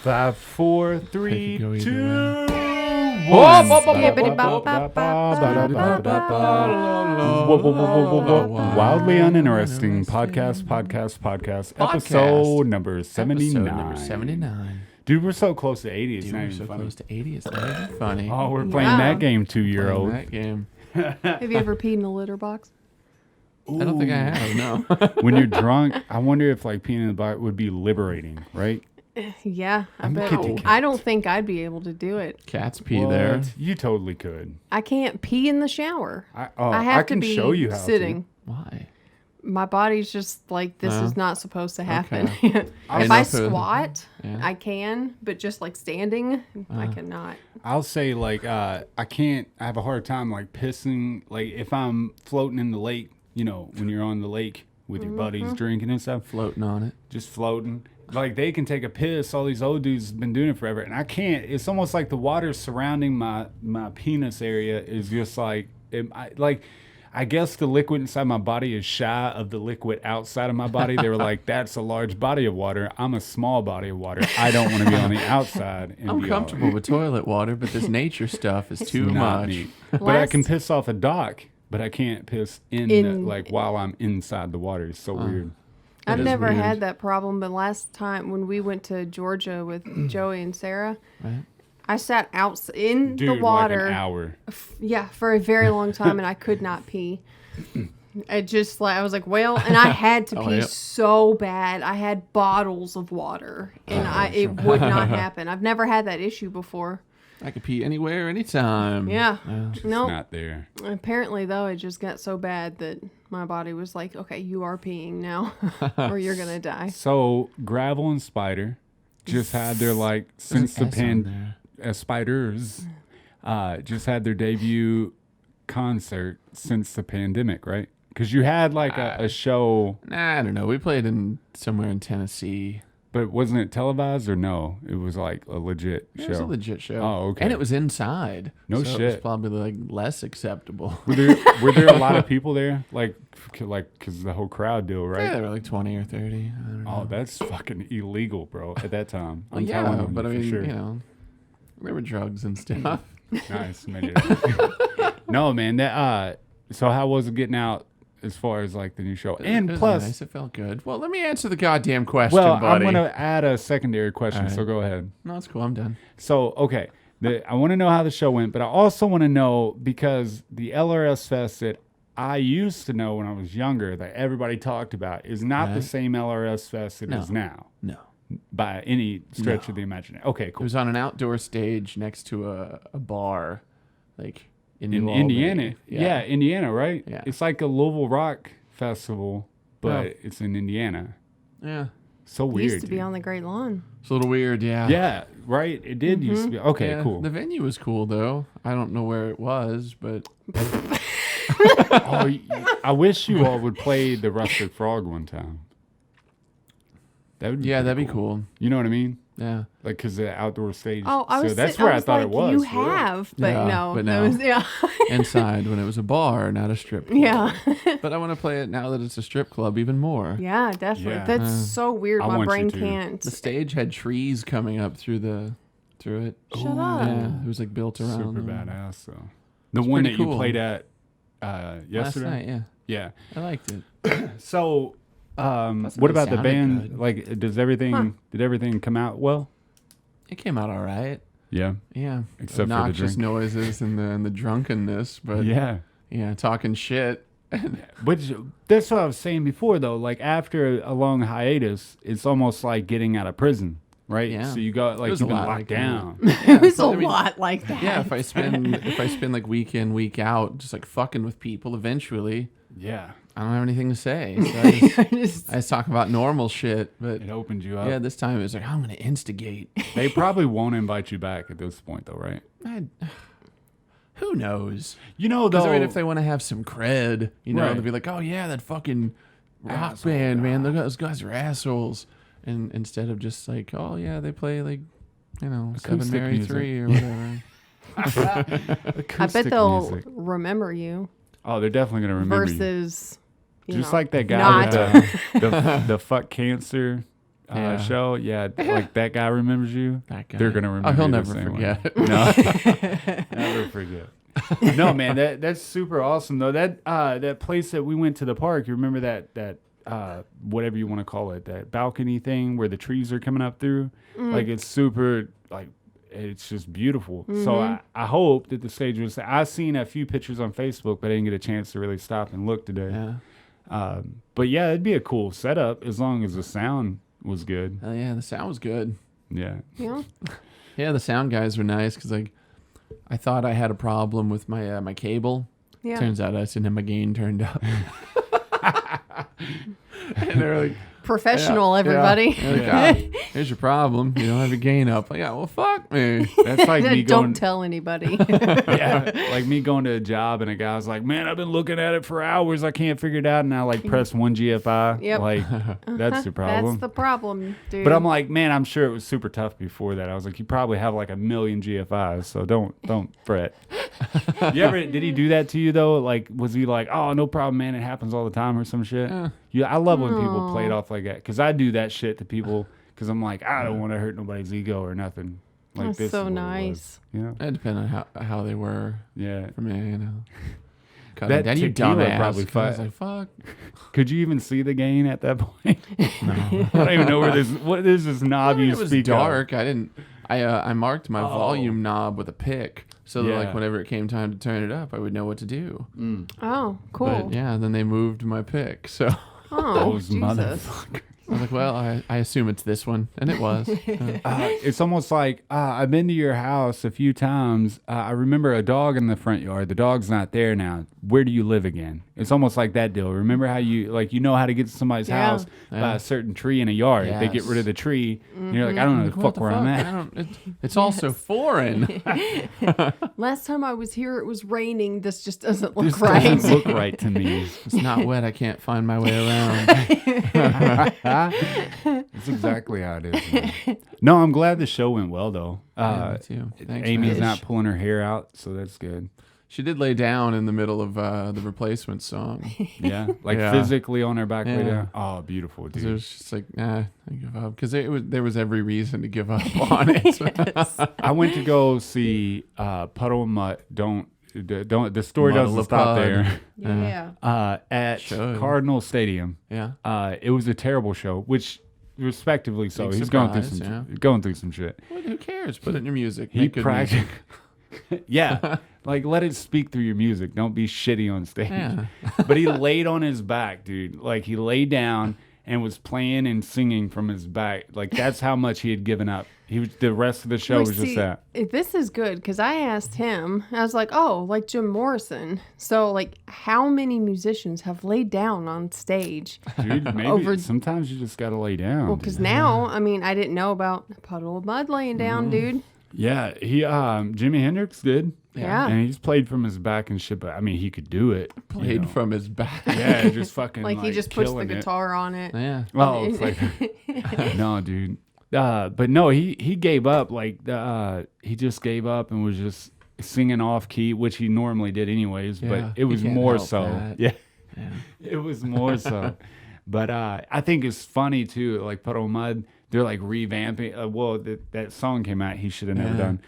5, 4, 3, 2, 1. Wildly uninteresting podcast. Episode number 79. Dude, we're so close to 80. It's not even funny. Close to 80. It's not even funny. Oh, we're playing that game 2-year-old. That game. Have you ever peed in a litter box? I don't think I have. No. When you're drunk, I wonder if like peeing in the butt would be liberating, right? Yeah, I bet. I don't think I'd be able to do it. Cats pee there. You totally could. I can't pee in the shower. I I have to can be show you how sitting. Why? My body's just like, this is not supposed to happen. Okay. If I squat, I can, but just like standing, I cannot. I'll say like I have a hard time like pissing, like if I'm floating in the lake, you know, when you're on the lake with your buddies drinking and stuff. Floating on it. Just floating. Like they can take a piss. All these old dudes have been doing it forever, and I can't. It's almost like the water surrounding my penis area is just like I guess the liquid inside my body is shy of the liquid outside of my body. They were like, "That's a large body of water. I'm a small body of water. I don't want to be on the outside." And I'm comfortable with toilet water, but this nature stuff is too not much. Me. But I can piss off a dock, but I can't piss while I'm inside the water. It's so weird. I've never had that problem, but last time when we went to Georgia with Joey and Sarah, I sat out in the water. Like an hour. For a very long time, and I could not pee. I was like, well, and I had to pee so bad. I had bottles of water, and it would not happen. I've never had that issue before. I could pee anywhere, anytime. Yeah. Just not there. Apparently, though, it just got so bad that my body was like, okay, you are peeing now, or you're going to die. So, Gravel and Spider just had their, since the Spiders just had their debut concert since the pandemic, right? Because you had, a show. Nah, I don't know. We played somewhere in Tennessee. But wasn't it televised or no? It was a legit show. It was a legit show. Oh, okay. And it was inside. No so shit. It was probably less acceptable. Were there a lot of people there? Because the whole crowd deal, right? Yeah, there were 20 or 30. I don't know. Oh, that's fucking illegal, bro. At that time. Well, yeah, but I mean, sure. There were drugs and stuff. Nice. No, man. That. So how was it getting out? As far as the new show, and it plus, nice. It felt good. Well, let me answer the goddamn question, buddy. I'm going to add a secondary question, right. So go ahead. No, it's cool. I'm done. So, okay, I want to know how the show went, but I also want to know because the LRS Fest that I used to know when I was younger, that everybody talked about, is not the same LRS Fest it is now. No, by any stretch of the imagination. Okay, cool. It was on an outdoor stage next to a bar, in Indiana. Yeah, Indiana, right? Yeah. It's like a Louisville Rock Festival, but it's in Indiana. Yeah. So weird. It used to be on the Great Lawn. It's a little weird, yeah. Yeah, right? It did used to be. Okay, cool. The venue was cool, though. I don't know where it was, but... I wish you all would play the Rusted Frog one time. That'd be cool. You know what I mean? Yeah. Because the outdoor stage. Oh, that's where I thought it was. You have, but no. But no. It was, inside when it was a bar, not a strip club. Yeah. But I want to play it now that it's a strip club even more. Yeah, definitely. Yeah. That's so weird. My brain can't. The stage had trees coming up through it. Shut up. Yeah, it was built around. Super badass, though. The one that you played at yesterday? Last night, yeah. I liked it. So... what about the band? Good. Did everything come out well? It came out all right. Yeah. Yeah. Except obnoxious for the drink. noises and the drunkenness, but yeah, talking shit. Which that's what I was saying before, though. After a long hiatus, it's almost like getting out of prison, right? Yeah. So you got you've been locked down. It was a lot like that. Yeah. If I spend week in, week out, just fucking with people, eventually. Yeah. I don't have anything to say. So I just talk about normal shit, but it opened you up. Yeah, this time it was I'm going to instigate. They probably won't invite you back at this point, though, right? Who knows? Though. If they want to have some cred, they'll be like, oh, yeah, that fucking rock band, man. Those guys are assholes. And instead of just oh, yeah, they play, Seven Mary music. 3 or whatever. I bet they'll remember you. Oh, they're definitely going to remember versus, you. Just like that guy with the fuck cancer show, like that guy remembers you. That guy. They're gonna remember. Oh, he'll you never the same forget. way. No, never forget. No, man, that's super awesome though. That place that we went to the park. You remember that whatever you want to call it, that balcony thing where the trees are coming up through? Like it's super like. It's just beautiful. So I hope that the stage was. I've seen a few pictures on Facebook, but I didn't get a chance to really stop and look today. Yeah. But yeah, it'd be a cool setup as long as the sound was good. Oh yeah, the sound was good. Yeah. Yeah. Yeah, the sound guys were nice because like I thought I had a problem with my my cable. Yeah. Turns out I didn't have my gain turned up. And they're like, Professional, everybody. Yeah. Like, here's your problem. You don't have your gain up. Like, yeah, well, fuck me. That's like me Don't going. tell anybody. Yeah, like me going to a job and a guy was like, "Man, I've been looking at it for hours. I can't figure it out." And I like press one GFI. Yep. Like that's the problem. That's the problem, dude. But I'm like, man, I'm sure it was super tough before that. I was like, you probably have like 1 million GFIs, so don't fret. Did he do that to you though? Like, was he like, oh, no problem, man, it happens all the time or some shit? Yeah, I love when people play it off like that because I do that shit to people because I'm like, I don't want to hurt nobody's ego or nothing. Like That's this so is what nice. It was, It depended on how they were. Yeah. For me, you know. That Daddy, you tequila dumbass. probably I was like, fuck. Could you even see the gain at that point? No. I don't even know where what is this knob you It was speak dark. of? I didn't. I marked my volume knob with a pick, so that like whenever it came time to turn it up, I would know what to do. Oh, cool. But yeah, then they moved my pick, so Oh, Those Jesus. motherfuckers. I was like, well, I assume it's this one, and it was. It's almost like I've been to your house a few times. I remember a dog in the front yard. The dog's not there now. Where do you live again? It's almost like that deal. Remember how you how to get to somebody's house by a certain tree in a yard. They get rid of the tree. And you're like, I don't know the What fuck where I'm at. I don't, it's also foreign. Last time I was here, it was raining. This just doesn't look This right. doesn't look right to me. It's not wet. I can't find my way around. That's exactly how it is. Man. No, I'm glad the show went well though. Me too. Thanks, Amy's man. not pulling her hair out, so that's good. She did lay down in the middle of the replacement song. Yeah, like Yeah. physically on her back way Yeah. down. Oh, beautiful, It dude. was just like, I give up because there was every reason to give up on it. I went to go see Puddle and Mutt. Don't. The story Muddle doesn't of stop Pud. there. Yeah. At Should. Cardinal Stadium. Yeah. It was a terrible show, which respectively so. Big He's surprise, going through some shit. Well, who cares? Put it in your music. He Make good practiced. music. Yeah, like let it speak through your music. Don't be shitty on stage. Yeah. But he laid on his back, dude. Like he laid down and was playing and singing from his back. Like that's how much he had given up. The rest of the show was just that. This is good because I asked him. I was like, "Oh, like Jim Morrison." So, like, how many musicians have laid down on stage? Dude, maybe sometimes you just gotta lay down. Well, because now, I mean, I didn't know about Puddle of Mud laying down, dude. Yeah, he Jimi Hendrix did. Yeah. And he's played from his back and shit, but I mean he could do it. Played from his back. Yeah, just fucking Like he just puts the killing it. guitar on it. Yeah. Well, it's like no, dude. But no, he gave up. Like he just gave up and was just singing off key, which he normally did anyways. Yeah, But it was you can't more help so. that. Yeah, Yeah. it was more so. But I think it's funny too. Like Puddle of Mud, they're like revamping. That song came out. He should have never done.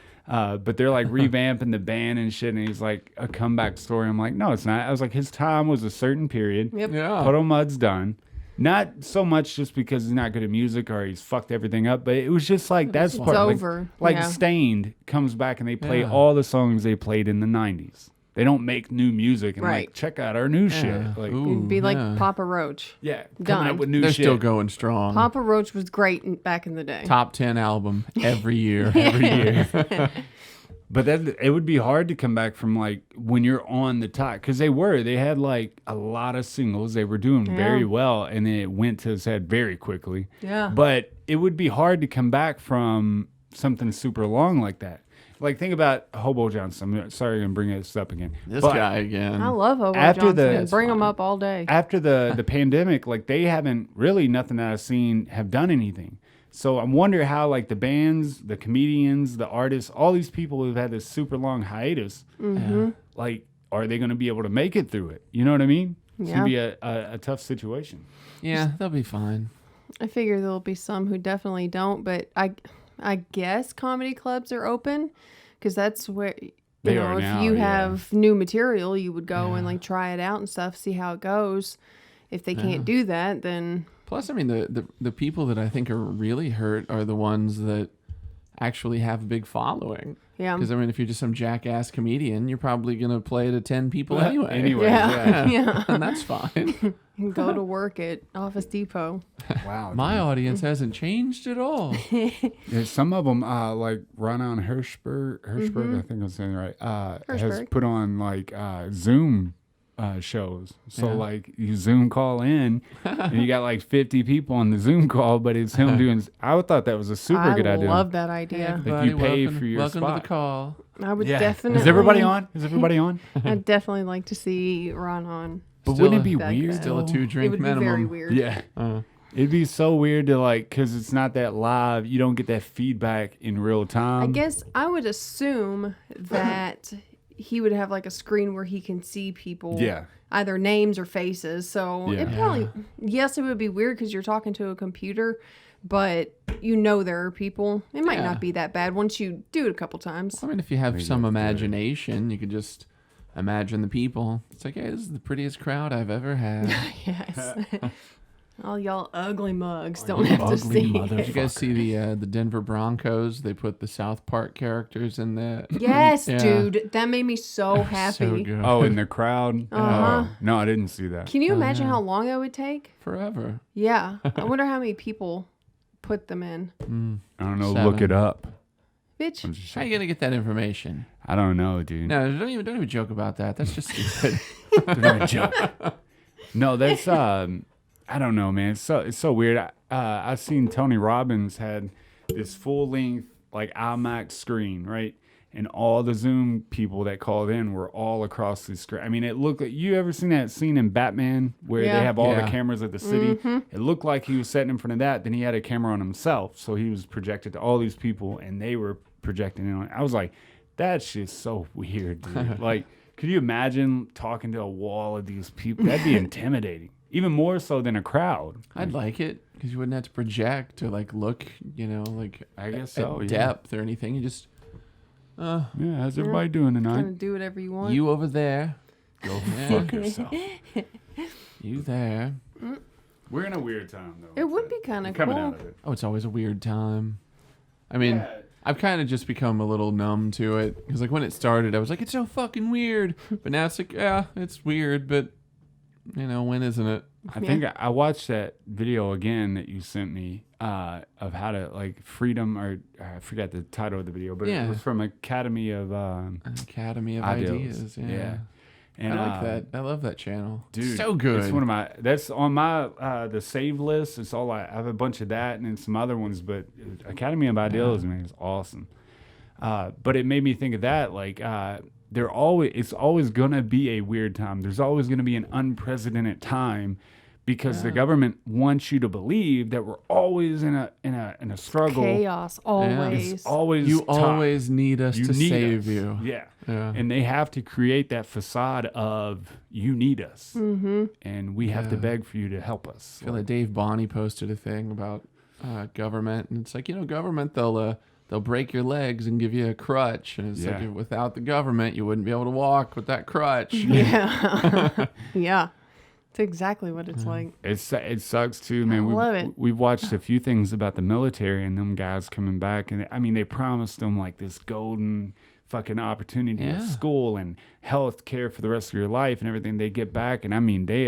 But they're like revamping the band and shit. And he's like a comeback story. I'm like, no, it's not. I was like, his time was a certain period. Yep. Yeah. Puddle of Mud's done. Not so much just because he's not good at music or he's fucked everything up, but it was just like that's It's part over. Like Yeah. Stained comes back and they play Yeah. all the songs they played in the 90s. They don't make new music and Right. like check out our new Yeah. shit. Like It'd be like yeah. Papa Roach. yeah, coming Done. up with new They're shit. still going strong. Papa Roach was great back in the day. Top 10 album every year. Every year. But that it would be hard to come back from like when you're on the top because they had like a lot of singles. They were doing very well, and then it went to his head very quickly. Yeah. But it would be hard to come back from something super long like that. Like think about Hobo Johnson. I'm sorry, I'm bringing this up again. This But guy again. I love Hobo After Johnson. the- and bring him up all day. After the pandemic, like they haven't really nothing that I've seen have done anything. So I'm wondering how like the bands, the comedians, the artists, all these people who've had this super long hiatus, like are they going to be able to make it through it? You know what I mean? It's going to be a tough situation. Yeah, they'll be fine. I figure there'll be some who definitely don't, but I guess comedy clubs are open because that's where They you know are if now, you yeah. have new material, you would go and like try it out and stuff, see how it goes. If they can't do that, then Plus, I mean, the people that I think are really hurt are the ones that actually have a big following. yeah. Because, I mean, if you're just some jackass comedian, you're probably going to play to 10 people anyway. Anyway, Yeah. Yeah. And that's fine. And go to work at Office Depot. Wow. My audience hasn't changed at all. Yeah, some of them, like Ronan Hirschberg, I think I'm saying it right, has Hirschberg. put on like Zoom shows. So Yeah. like you Zoom call in, and you got like 50 people on the Zoom call, but it's him doing. I thought that was a super good idea. I love that idea. If you pay welcome, for your welcome to spot. the call. I would Yeah. definitely. Is everybody on? Is everybody on? I'd definitely like to see Ron on. But Still wouldn't it be that weird? good. Still a though? 2-drink It would minimum. be very weird. Yeah. It'd be so weird to like, because it's not that live. You don't get that feedback in real time. I guess I would assume that he would have like a screen where he can see people. Yeah. Either names or faces. So Yeah. it probably, yes, it would be weird because you're talking to a computer, but you know there are people. It might Yeah. not be that bad once you do it a couple times. I mean, if you have some that's good. imagination, you could just imagine the people. It's like, hey, this is the prettiest crowd I've ever had. Yes. All y'all ugly mugs don't have to ugly see. mother- Did you guys see the Denver Broncos? They put the South Park characters in the. Yes, Yeah. dude. That made me so happy. So good. Oh, in the crowd? Uh-huh. Oh, no, I didn't see that. Can you imagine how long that would take? Forever. Yeah. I wonder how many people put them in. I don't know. 7. Look it up. Bitch. How are you gonna get that information? I don't know, dude. No, don't even joke about that. That's just stupid. They're not a joke. No, that's I don't know, man. It's so weird. I've seen Tony Robbins had this full length like IMAX screen, right? And all the Zoom people that called in were all across the screen. I mean, it looked like, you ever seen that scene in Batman where Yeah. they have all the Yeah. cameras of the city? It looked like he was sitting in front of that. Then he had a camera on himself, so he was projected to all these people, and they were projecting in on it. I was like, that's just so weird, dude. Like, could you imagine talking to a wall of these people? That'd be intimidating, even more so than a crowd. I'd like it because you wouldn't have to project or like look, like I guess at so, yeah. depth or anything. You just Yeah, how's everybody doing Kind tonight? of do whatever you want. you over there, Go fuck yourself. you there. We're in a weird time, though. It would be kind of coming cool. out of it. Oh, it's always a weird time. I mean, Yeah. I've kind of just become a little numb to it because, like, when it started, I was like, it's so fucking weird. But now it's like, yeah, it's weird, but when isn't it? I think I watched that video again that you sent me of how to like freedom, or I forgot the title of the video, but Yeah. it was from Academy of Academy of Ideals. Ideas. Yeah. Yeah. And I like that. I love that channel. dude. So good. It's one of my. That's on my the save list. It's all I have a bunch of that and then some other ones, but Academy of Ideals, man, is awesome. But it made me think of that. Like it's always gonna be a weird time. There's always gonna be an unprecedented time. Because the government wants you to believe that we're always in a struggle. Chaos, always. It's always You tough. always need us You to need save us. you. Yeah. Yeah. And they have to create that facade of you need us, and we have to beg for you to help us. I feel like Dave Bonney posted a thing about government, and it's like, government, they'll break your legs and give you a crutch, and it's Yeah. like, without the government, you wouldn't be able to walk with that crutch. Yeah. Yeah. It's exactly what it's like. It sucks too, man. love it. We've watched a few things about the military and them guys coming back, and I mean, they promised them like this golden fucking opportunity Yeah. at school and health care for the rest of your life and everything. They get back, and I mean, they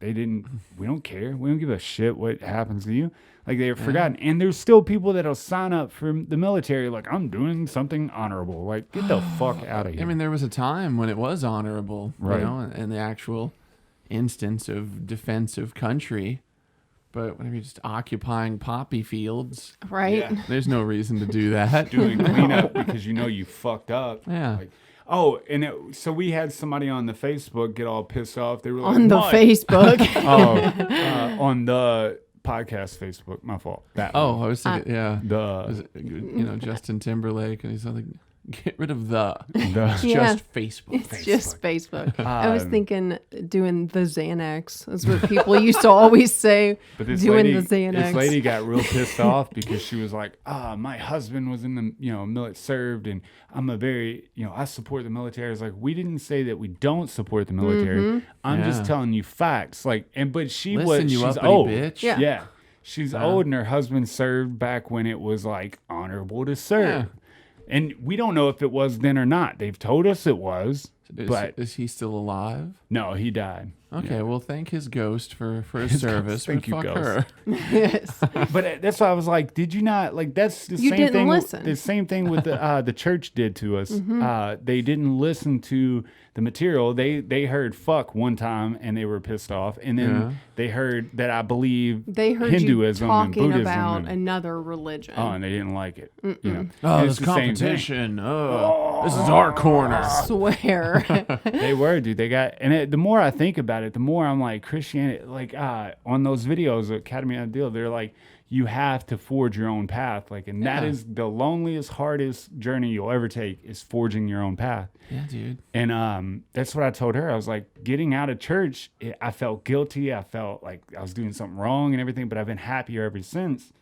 didn't. We don't care. We don't give a shit what happens to you. Like, they're forgotten, and there's still people that'll sign up for the military. Like, I'm doing something honorable. Like, get the fuck out of here. I mean, there was a time when it was honorable, Right. in the actual instance of defense of country. But whenever you're just occupying poppy fields, Right? Yeah. there's no reason to do that. doing cleanup because you fucked up. Yeah. Like, oh, and so we had somebody on the Facebook get all pissed off. They were like, On the "What?" Facebook. On the podcast Facebook. My fault. That Oh, one. I was thinking, yeah. The Was it, Justin Timberlake, and he's like, Get rid of the. The- Yeah. Just Facebook. It's just Facebook. I was thinking doing the Xanax. That's what people used to always say. But this doing lady, the Xanax. this lady got real pissed off because she was like, my husband was in the, served, and I'm a very, I support the military. I was like, we didn't say that we don't support the military. Mm-hmm. I'm Yeah. just telling you facts. Like, but she Listen, you she's uppity old. bitch. Yeah. Yeah. She's old, and her husband served back when it was like honorable to serve. Yeah. And we don't know if it was then or not. They've told us it was, but Is he still alive? no, he died. Okay, well, thank his ghost for his service. Thank but you, fuck ghost. her. Yes. But that's why I was like, did you not like? That's the You same didn't thing. listen. The same thing with the church did to us. Mm-hmm. They didn't listen to the material. They heard fuck one time and they were pissed off, and then Yeah. they heard that I believe They heard Hinduism you and talking Buddhism about and, another religion. and they didn't like it. You know, Oh, And this it's the same thing. competition. Oh, this is our corner. Swear. They were, dude. They got, and the more I think about it, the more I'm like, Christianity, like on those videos, Academy Ideal, they're like, you have to forge your own path. Like, and that Yeah. is the loneliest, hardest journey you'll ever take is forging your own path. Yeah, dude. And that's what I told her. I was like, getting out of church, I felt guilty. I felt like I was doing something wrong and everything, but I've been happier ever since.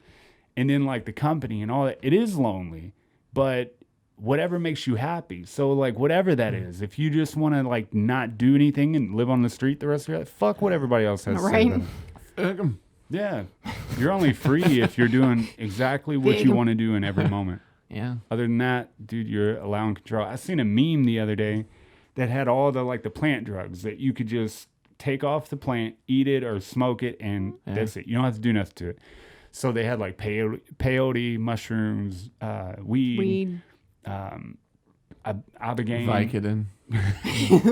And then like the company and all that, it is lonely, but whatever makes you happy. So like whatever that is, if you just want to like not do anything and live on the street the rest of your life, fuck what everybody else has to say Right. about it. Yeah. You're only free if you're doing exactly what you want to do in every moment. Yeah. Other than that, dude, you're allowing control. I seen a meme the other day that had all the like the plant drugs that you could just take off the plant, eat it or smoke it, and that's it. You don't have to do nothing to it. So they had like peyote, mushrooms, weed. Ibogaine. Vicodin.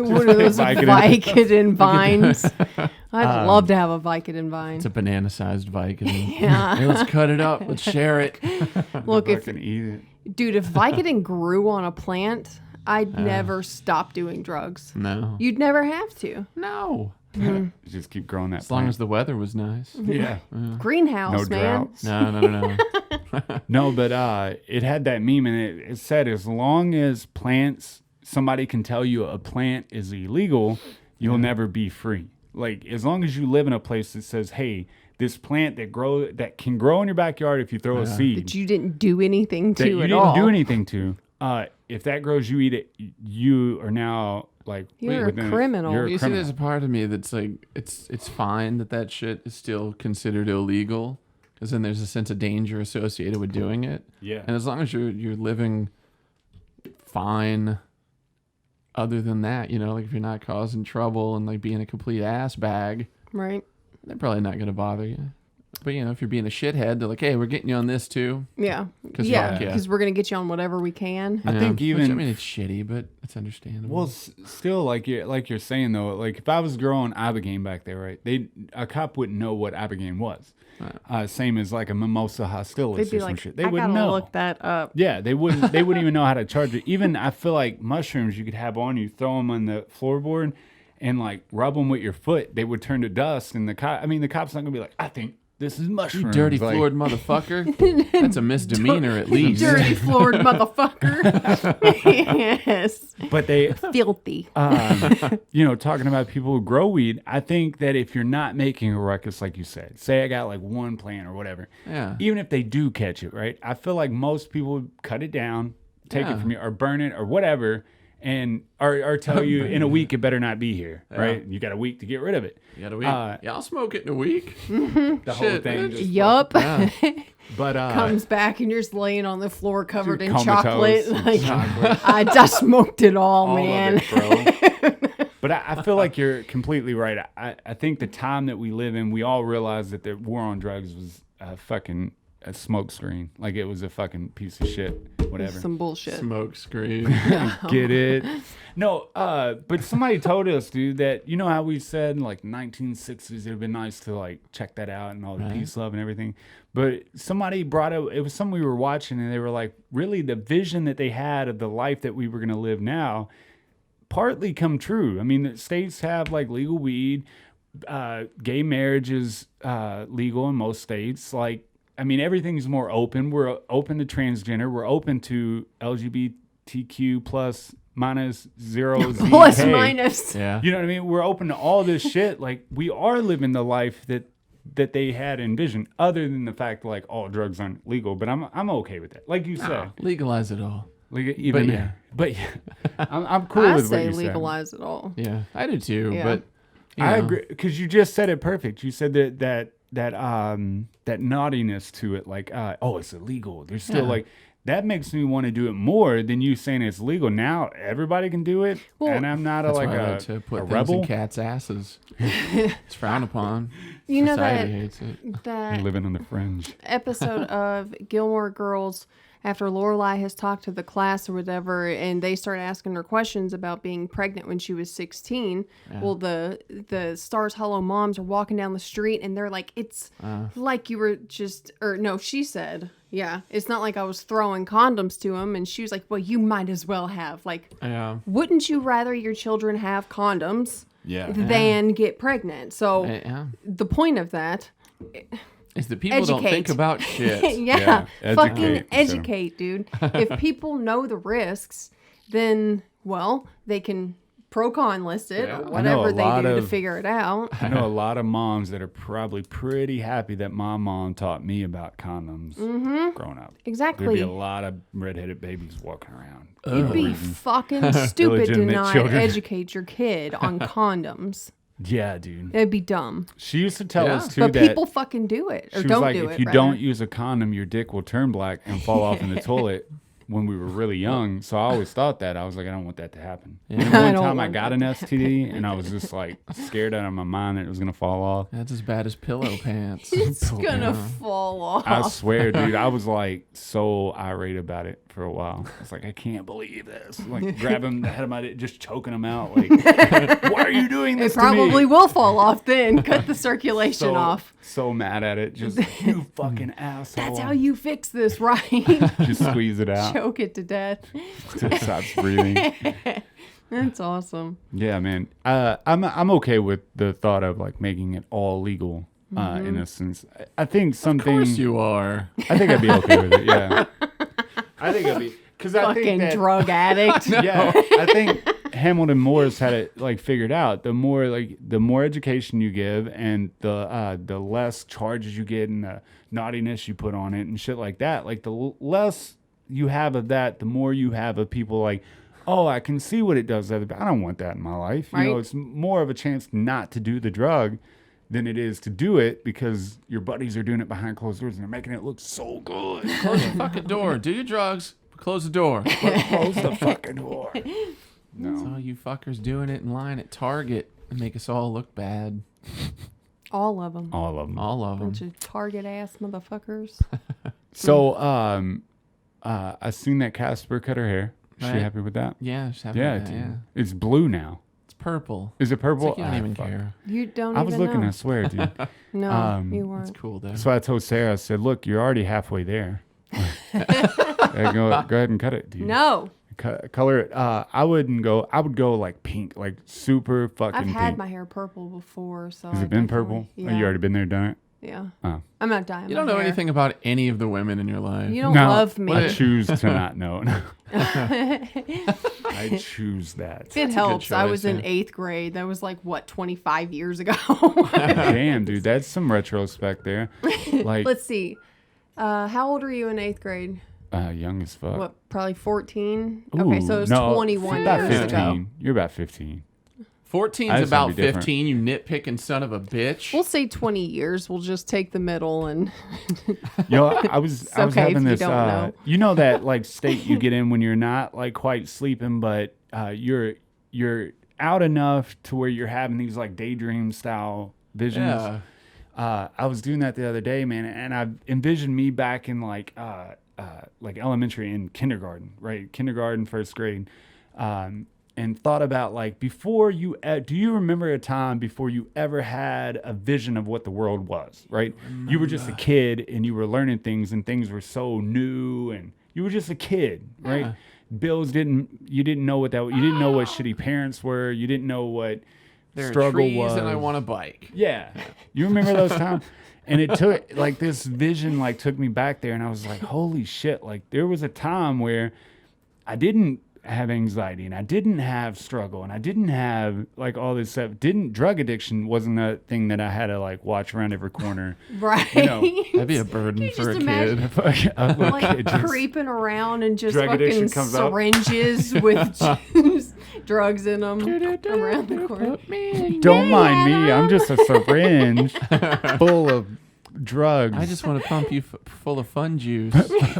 What are those Vicodin. Vicodin vines? I'd love to have a Vicodin vine. It's a banana-sized Vicodin. Yeah. Hey, let's cut it up. Let's share it. Look, if Fucking eat it. dude, if Vicodin grew on a plant, I'd never stop doing drugs. No. You'd never have to. No. Just keep growing that. As long as the weather was nice. yeah. Greenhouse, No man. droughts. No. No, but it had that meme and it said as long as plants, somebody can tell you a plant is illegal, you'll never be free. Like as long as you live in a place that says, hey, this plant that can grow in your backyard if you throw a seed That you didn't do anything that to you at didn't all. do anything to, if that grows, you eat it, you are now like You're a within criminal. You're a You see, criminal. there's a part of me that's like, it's fine that shit is still considered illegal, because then there's a sense of danger associated with doing it. Yeah. And as long as you're living fine, other than that, like if you're not causing trouble and like being a complete ass bag, Right. they're probably not gonna bother you. But if you're being a shithead, they're like, hey, we're getting you on this too. Yeah. 'Cause Yeah. fuck yeah. Because we're going to get you on whatever we can. I think Which, even I mean, it's shitty, but it's understandable. well, still like you're saying though, like if I was growing ibogaine back there, right? A cop wouldn't know what ibogaine was. Same as like a mimosa hostilis They'd be or some like, shit. They I wouldn't gotta know. look that up. Yeah, they wouldn't. They wouldn't even know how to charge it. Even I feel like mushrooms you could have on you, throw them on the floorboard, and like rub them with your foot. They would turn to dust, and the cop's not gonna be like, I think this is you mushrooms. dirty like, floored motherfucker. That's a misdemeanor at least. Dirty floored motherfucker. Yes. But they, Filthy. talking about people who grow weed. I think that if you're not making a ruckus, like you said, say I got like one plant or whatever. Yeah. Even if they do catch it, right? I feel like most people would cut it down, take it from you, or burn it, or whatever, and or tell you in a week it better not be here, right? You got a week to get rid of it. You got a week. Yeah, I'll smoke it in a week. The whole Shit, thing. man. Just, Yup. but Comes back and you're just laying on the floor covered in comatose chocolate. and Like, chocolate. I just smoked it all, all man. of it, bro. But I feel like you're completely right. I think the time that we live in, we all realize that the war on drugs was a smoke screen. Like it was a fucking piece of shit. Whatever. Some bullshit. Smoke screen. Get it? No, but somebody told us, dude, that you know how we said in like 1960s it'd been nice to like check that out and all the peace, love, and everything. But somebody brought up, it was something we were watching, and they were like, really, the vision that they had of the life that we were gonna live now, partly come true. I mean, the states have like legal weed, gay marriage is legal in most states. Like, I mean, everything's more open. We're open to transgender. We're open to LGBTQ plus minus 0 Z Plus minus. Yeah. You know what I mean? We're open to all this shit. Like, we are living the life that they had envisioned, other than the fact like all drugs aren't legal. But I'm okay with that. Like you said, Legalize it all. like even but yeah, I'm cool I with what say you said. legalize it all. Yeah, I do too. Yeah. But I agree, because you just said it perfect. You said that naughtiness to it, like it's illegal. There's still like that makes me want to do it more than you saying it's legal. Now everybody can do it, and I'm not That's like why I like to put things in rebel. cats' asses. It's frowned upon. You know Society hates it. that Living on the fringe. episode of Gilmore Girls, after Lorelai has talked to the class or whatever, and they start asking her questions about being pregnant when she was 16. Yeah. Well, the Stars Hollow moms are walking down the street, and they're like, it's like you were just, or no, she said, yeah, it's not like I was throwing condoms to him. And she was like, well, you might as well have. Like, wouldn't you rather your children have condoms than get pregnant? So the point of that is that people don't think about shit. yeah. Fucking Educate. educate, dude. If people know the risks, then, well, they can pro-con list it or whatever they do to figure it out. I know a lot of moms that are probably pretty happy that my mom taught me about condoms growing up. Exactly. There'd be a lot of redheaded babies walking around. You'd be fucking stupid to Illegitimate not children. educate your kid on condoms. Yeah, dude. It'd be dumb. She used to tell us too But that people fucking do it. Or she was don't like, do if it. you rather. don't use a condom, your dick will turn black and fall off in the toilet. When we were really young, so I always thought that. I was like, I don't want that to happen. And I one don't time I want got an STD, and I was just like scared out of my mind that it was gonna fall off. That's as bad as pillow pants. It's gonna fall off. I swear, dude, I was like so irate about it for a while. I was like, I can't believe this. Like grabbing the head of my dick, just choking him out. Like, why are you doing this It probably to me? will fall off then. Cut the circulation off. So mad at it. Just, you fucking asshole. That's how you fix this, right? Just squeeze it out. Choke it to death. It stops breathing. That's awesome. Yeah, man. I'm okay with the thought of like making it all legal. In a sense, I think something. Of course you are. I think I'd be okay with it. Yeah. I think I'd be, because I think Fucking that, drug addict. yeah, I think Hamilton Morris had it like figured out. The more education you give, and the less charges you get, and the naughtiness you put on it, and shit like that. Like the less you have of that, the more you have of people like, oh, I can see what it does to other people. I don't want that in my life. Right. You know, it's more of a chance not to do the drug than it is to do it, because your buddies are doing it behind closed doors and they're making it look so good. Close the fucking door. Do your drugs. Close the door. Close the fucking door. That's all you fuckers doing it in line at Target and make us all look bad. All of them. All of them. All of them. Bunch of Target ass motherfuckers. So, I seen that Casper cut her hair. Is she Right. happy with that? Yeah, just have Yeah, that, dude. yeah. It's blue now. It's purple. Is it purple? It's like you don't Ah, even fuck. care. You don't I even was looking, know. I swear, dude. No, you It's weren't. cool though. So I told Sarah, I said, look, you're already halfway there. Go ahead and cut it, dude. No. Color it. I would go like pink, like super fucking I've pink. had my hair purple before, so. Has I it been definitely- purple? Yeah. Oh, you already been there, done it? Yeah. Oh. I'm not dying. You don't know anything about any of the women in your life. You don't No, love me. I choose to not know. I choose that. It helps. I choice, was in yeah. 8th grade. That was like, what, 25 years ago? Damn, dude, that's some retrospect there. Like, Let's see. How old were you in 8th grade? young as fuck. What, probably 14? Okay, so it was no, 21 about years 15. ago. You're about 15. 14's I just wanna about be different. 15, you nitpicking son of a bitch. We'll say 20 years. We'll just take the middle and Yo, I was okay if having you this. don't know. You know that like state you get in when you're not like quite sleeping, but you're out enough to where you're having these like daydream style visions. Yeah. I was doing that the other day, man, and I envisioned me back in like elementary and kindergarten, right? Kindergarten, first grade, and thought about like before you. Do you remember a time before you ever had a vision of what the world was? Right? You were just a kid and you were learning things, and things were so new, and you were just a kid, right? Yeah. You didn't know what that. You didn't know what shitty parents were. You didn't know what There are struggle trees was. and I want a bike. Yeah. You remember those times? And it took like this vision like took me back there, and I was like, holy shit, like there was a time where I didn't have anxiety and I didn't have struggle and I didn't have like all this stuff. Drug addiction wasn't a thing that I had to like watch around every corner. Right. You know, That'd be a burden for a imagine- kid. Like creeping around and just Drug addiction fucking comes up. syringes with drugs in them around the corner. Don't mind me. I'm just a syringe full of drugs. I just want to pump you full of fun juice.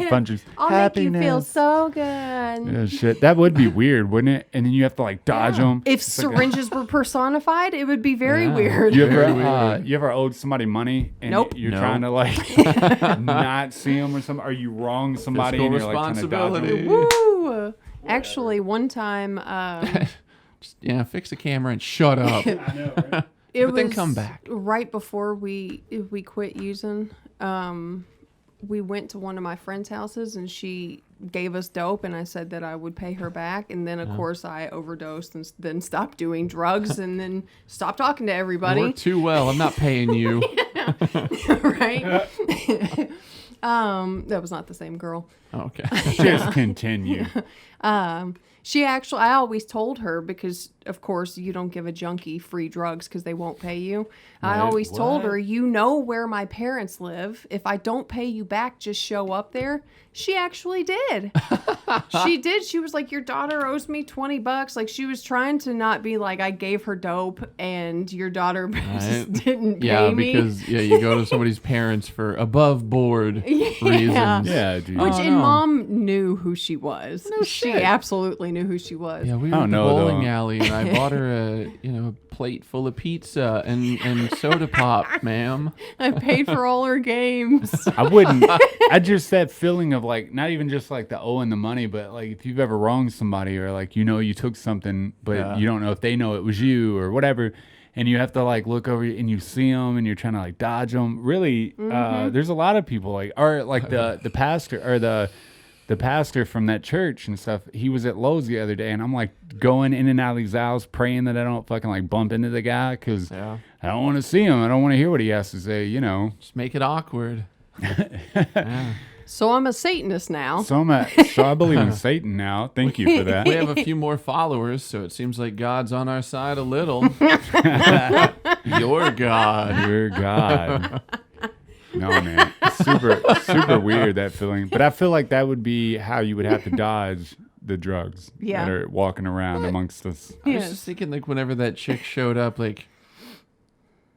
Fun juice. I'll make you feel Happiness. so good. Yeah, shit. That would be weird, wouldn't it? And then you have to like dodge them. If syringes were personified, it would be very Yeah. weird. You Very ever, weird. you ever owed somebody money and Nope. you're No. trying to like not see them or something? Or you wrong somebody Fiscal and you're like trying to dodge responsibility. them? Woo! Actually, one time, Yeah, fix the camera and shut up. I know, right? it But was then come back. right before we quit using. We went to one of my friend's houses and she gave us dope and I said that I would pay her back, and then of course I overdosed and then stopped doing drugs and then stopped talking to everybody. Work too well. I'm not paying you. Right? That was not the same girl. Okay. Just continue. She actually, I always told her, because of course you don't give a junkie free drugs because they won't pay you. I always told her, you know where my parents live. If I don't pay you back, just show up there. She actually did. She did. She was like, your daughter owes me $20. Like, she was trying to not be like, I gave her dope and your daughter just didn't pay Yeah, me. because you go to somebody's parents for above board reasons. Yeah, dude. Which, Oh, and no. Mom knew who she was. She shit. absolutely knew who she was. Yeah, we I were don't at the know, bowling though. alley, and I bought her a plate full of pizza and soda pop, ma'am. I paid for all her games. I wouldn't. I just that feeling of like not even just like the owing the money, but like if you've ever wronged somebody or like you know you took something, but Yeah. you don't know if they know it was you or whatever, and you have to like look over and you see them and you're trying to like dodge them. Really, there's a lot of people like or like the pastor or the pastor from that church and stuff. He was at Lowe's the other day, and I'm like going in and out of these aisles praying that I don't fucking like bump into the guy because Yeah. I don't want to see him. I don't want to hear what he has to say. You know. Just make it awkward. Yeah. So I'm a Satanist now. So I believe in Satan now. Thank you for that. We have a few more followers, so it seems like God's on our side a little. Your God. Your God. No, man. Super weird, that feeling. But I feel like that would be how you would have to dodge the drugs Yeah. that are walking around amongst us. I was just thinking, like, whenever that chick showed up, like,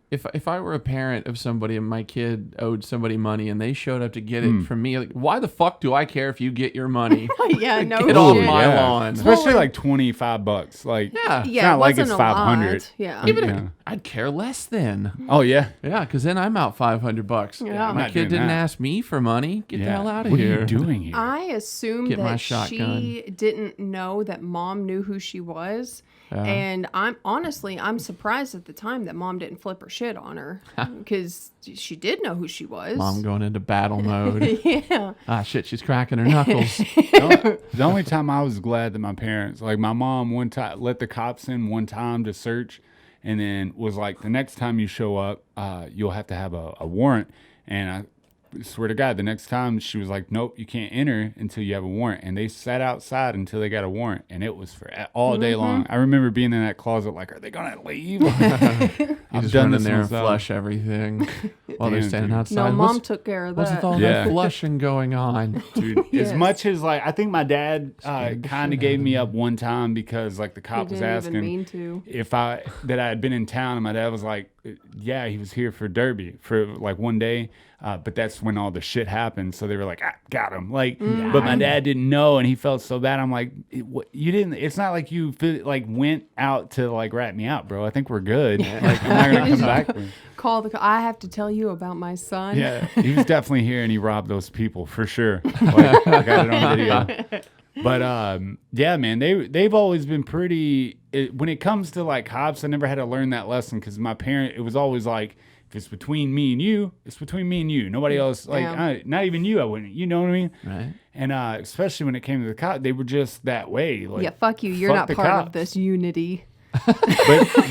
if I were a parent of somebody and my kid owed somebody money and they showed up to get it from me, like, why the fuck do I care if you get your money? Yeah, no Get off shit. my lawn. Especially like $25. Like, Yeah. it's Yeah, not it like wasn't it's a 500. lot. Yeah. Yeah. I'd care less then. Oh, yeah. Yeah, because then I'm out $500. Yeah. I'm My not kid doing didn't that. ask me for money. Get the Yeah. hell out of What here. are you doing here? I assumed Get my that shotgun. she didn't know that Mom knew who she was. Yeah. And I'm surprised at the time that Mom didn't flip her shit on her, because she did know who she was. Mom going into battle mode. Yeah. Ah, shit, she's cracking her knuckles. The only time I was glad that my parents, like my mom one time let the cops in one time to search and then was like, the next time you show up, you'll have to have a warrant. And I swear to God, the next time she was like, nope, you can't enter until you have a warrant. And they sat outside until they got a warrant. And it was for all day long. I remember being in that closet like, are they going to leave? You I've just done run in this there and myself. flush everything while they're Damn, standing dude. outside. No, Mom What's took care of with that. all Yeah. that flushing going on? Dude, Yes. as much as like, I think my dad kind of gave me up one time because like the He cop was didn't asking even mean to. if I had been in town, and my dad was like, yeah, he was here for Derby for like one day, but that's when all the shit happened. So they were like, got him. Like, but my dad didn't know, and he felt so bad. I'm like, you didn't. It's not like you like went out to like rat me out, bro. I think we're good. Like, I'm not gonna come back. Call the. I have to tell you about my son. Yeah, he was definitely here, and he robbed those people for sure. Like, I got it on video. But yeah, man, they've always been pretty. When it comes to like cops, I never had to learn that lesson because my parent. It was always like, if it's between me and you, it's between me and you. Nobody else. Like, Yeah. not even you. I wouldn't. You know what I mean? Right. And especially when it came to the cop, they were just that way. Like, Yeah, fuck you. You're fuck not the part of cops. this unity.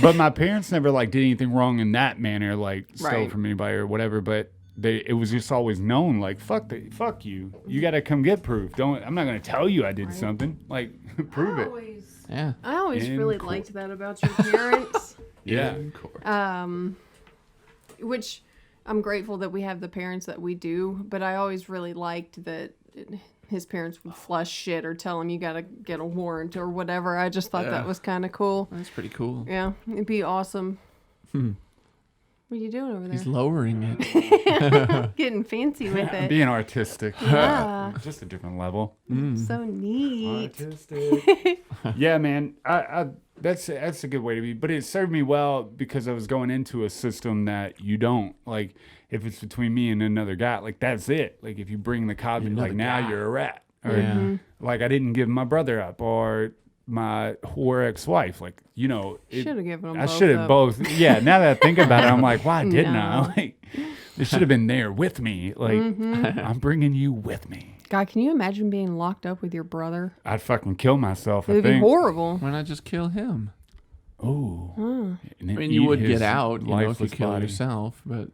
but my parents never like did anything wrong in that manner, like stole Right. from anybody or whatever. But it was just always known, like, fuck you. You got to come get proof. I'm not going to tell you I did something. Like, prove it. Yeah. I always In really court. liked that about your parents. Yeah. In court. Which I'm grateful that we have the parents that we do, but I always really liked that his parents would flush shit or tell him you gotta get a warrant or whatever. I just thought that was kind of cool. That's pretty cool. Yeah, it'd be awesome. What are you doing over there? He's lowering it. Getting fancy with it. Being artistic. Yeah. Just a different level. So neat. Artistic. Yeah, man. That's a good way to be. But it served me well because I was going into a system that you don't. Like, if it's between me and another guy, like, that's it. Like, if you bring the cop, like, now guy. you're a rat. Or, like, I didn't give my brother up or my whore ex-wife. Like, you know. Should have given them I both should have up. both. Yeah, now that I think about it, I'm like, why didn't No. I? Like, they should have been there with me. Like, I'm bringing you with me. God, can you imagine being locked up with your brother? I'd fucking kill myself, It I would be think. horrible. Why not just kill him? Oh. I mean, you would get out, you know, if you lifeless kill body. yourself, but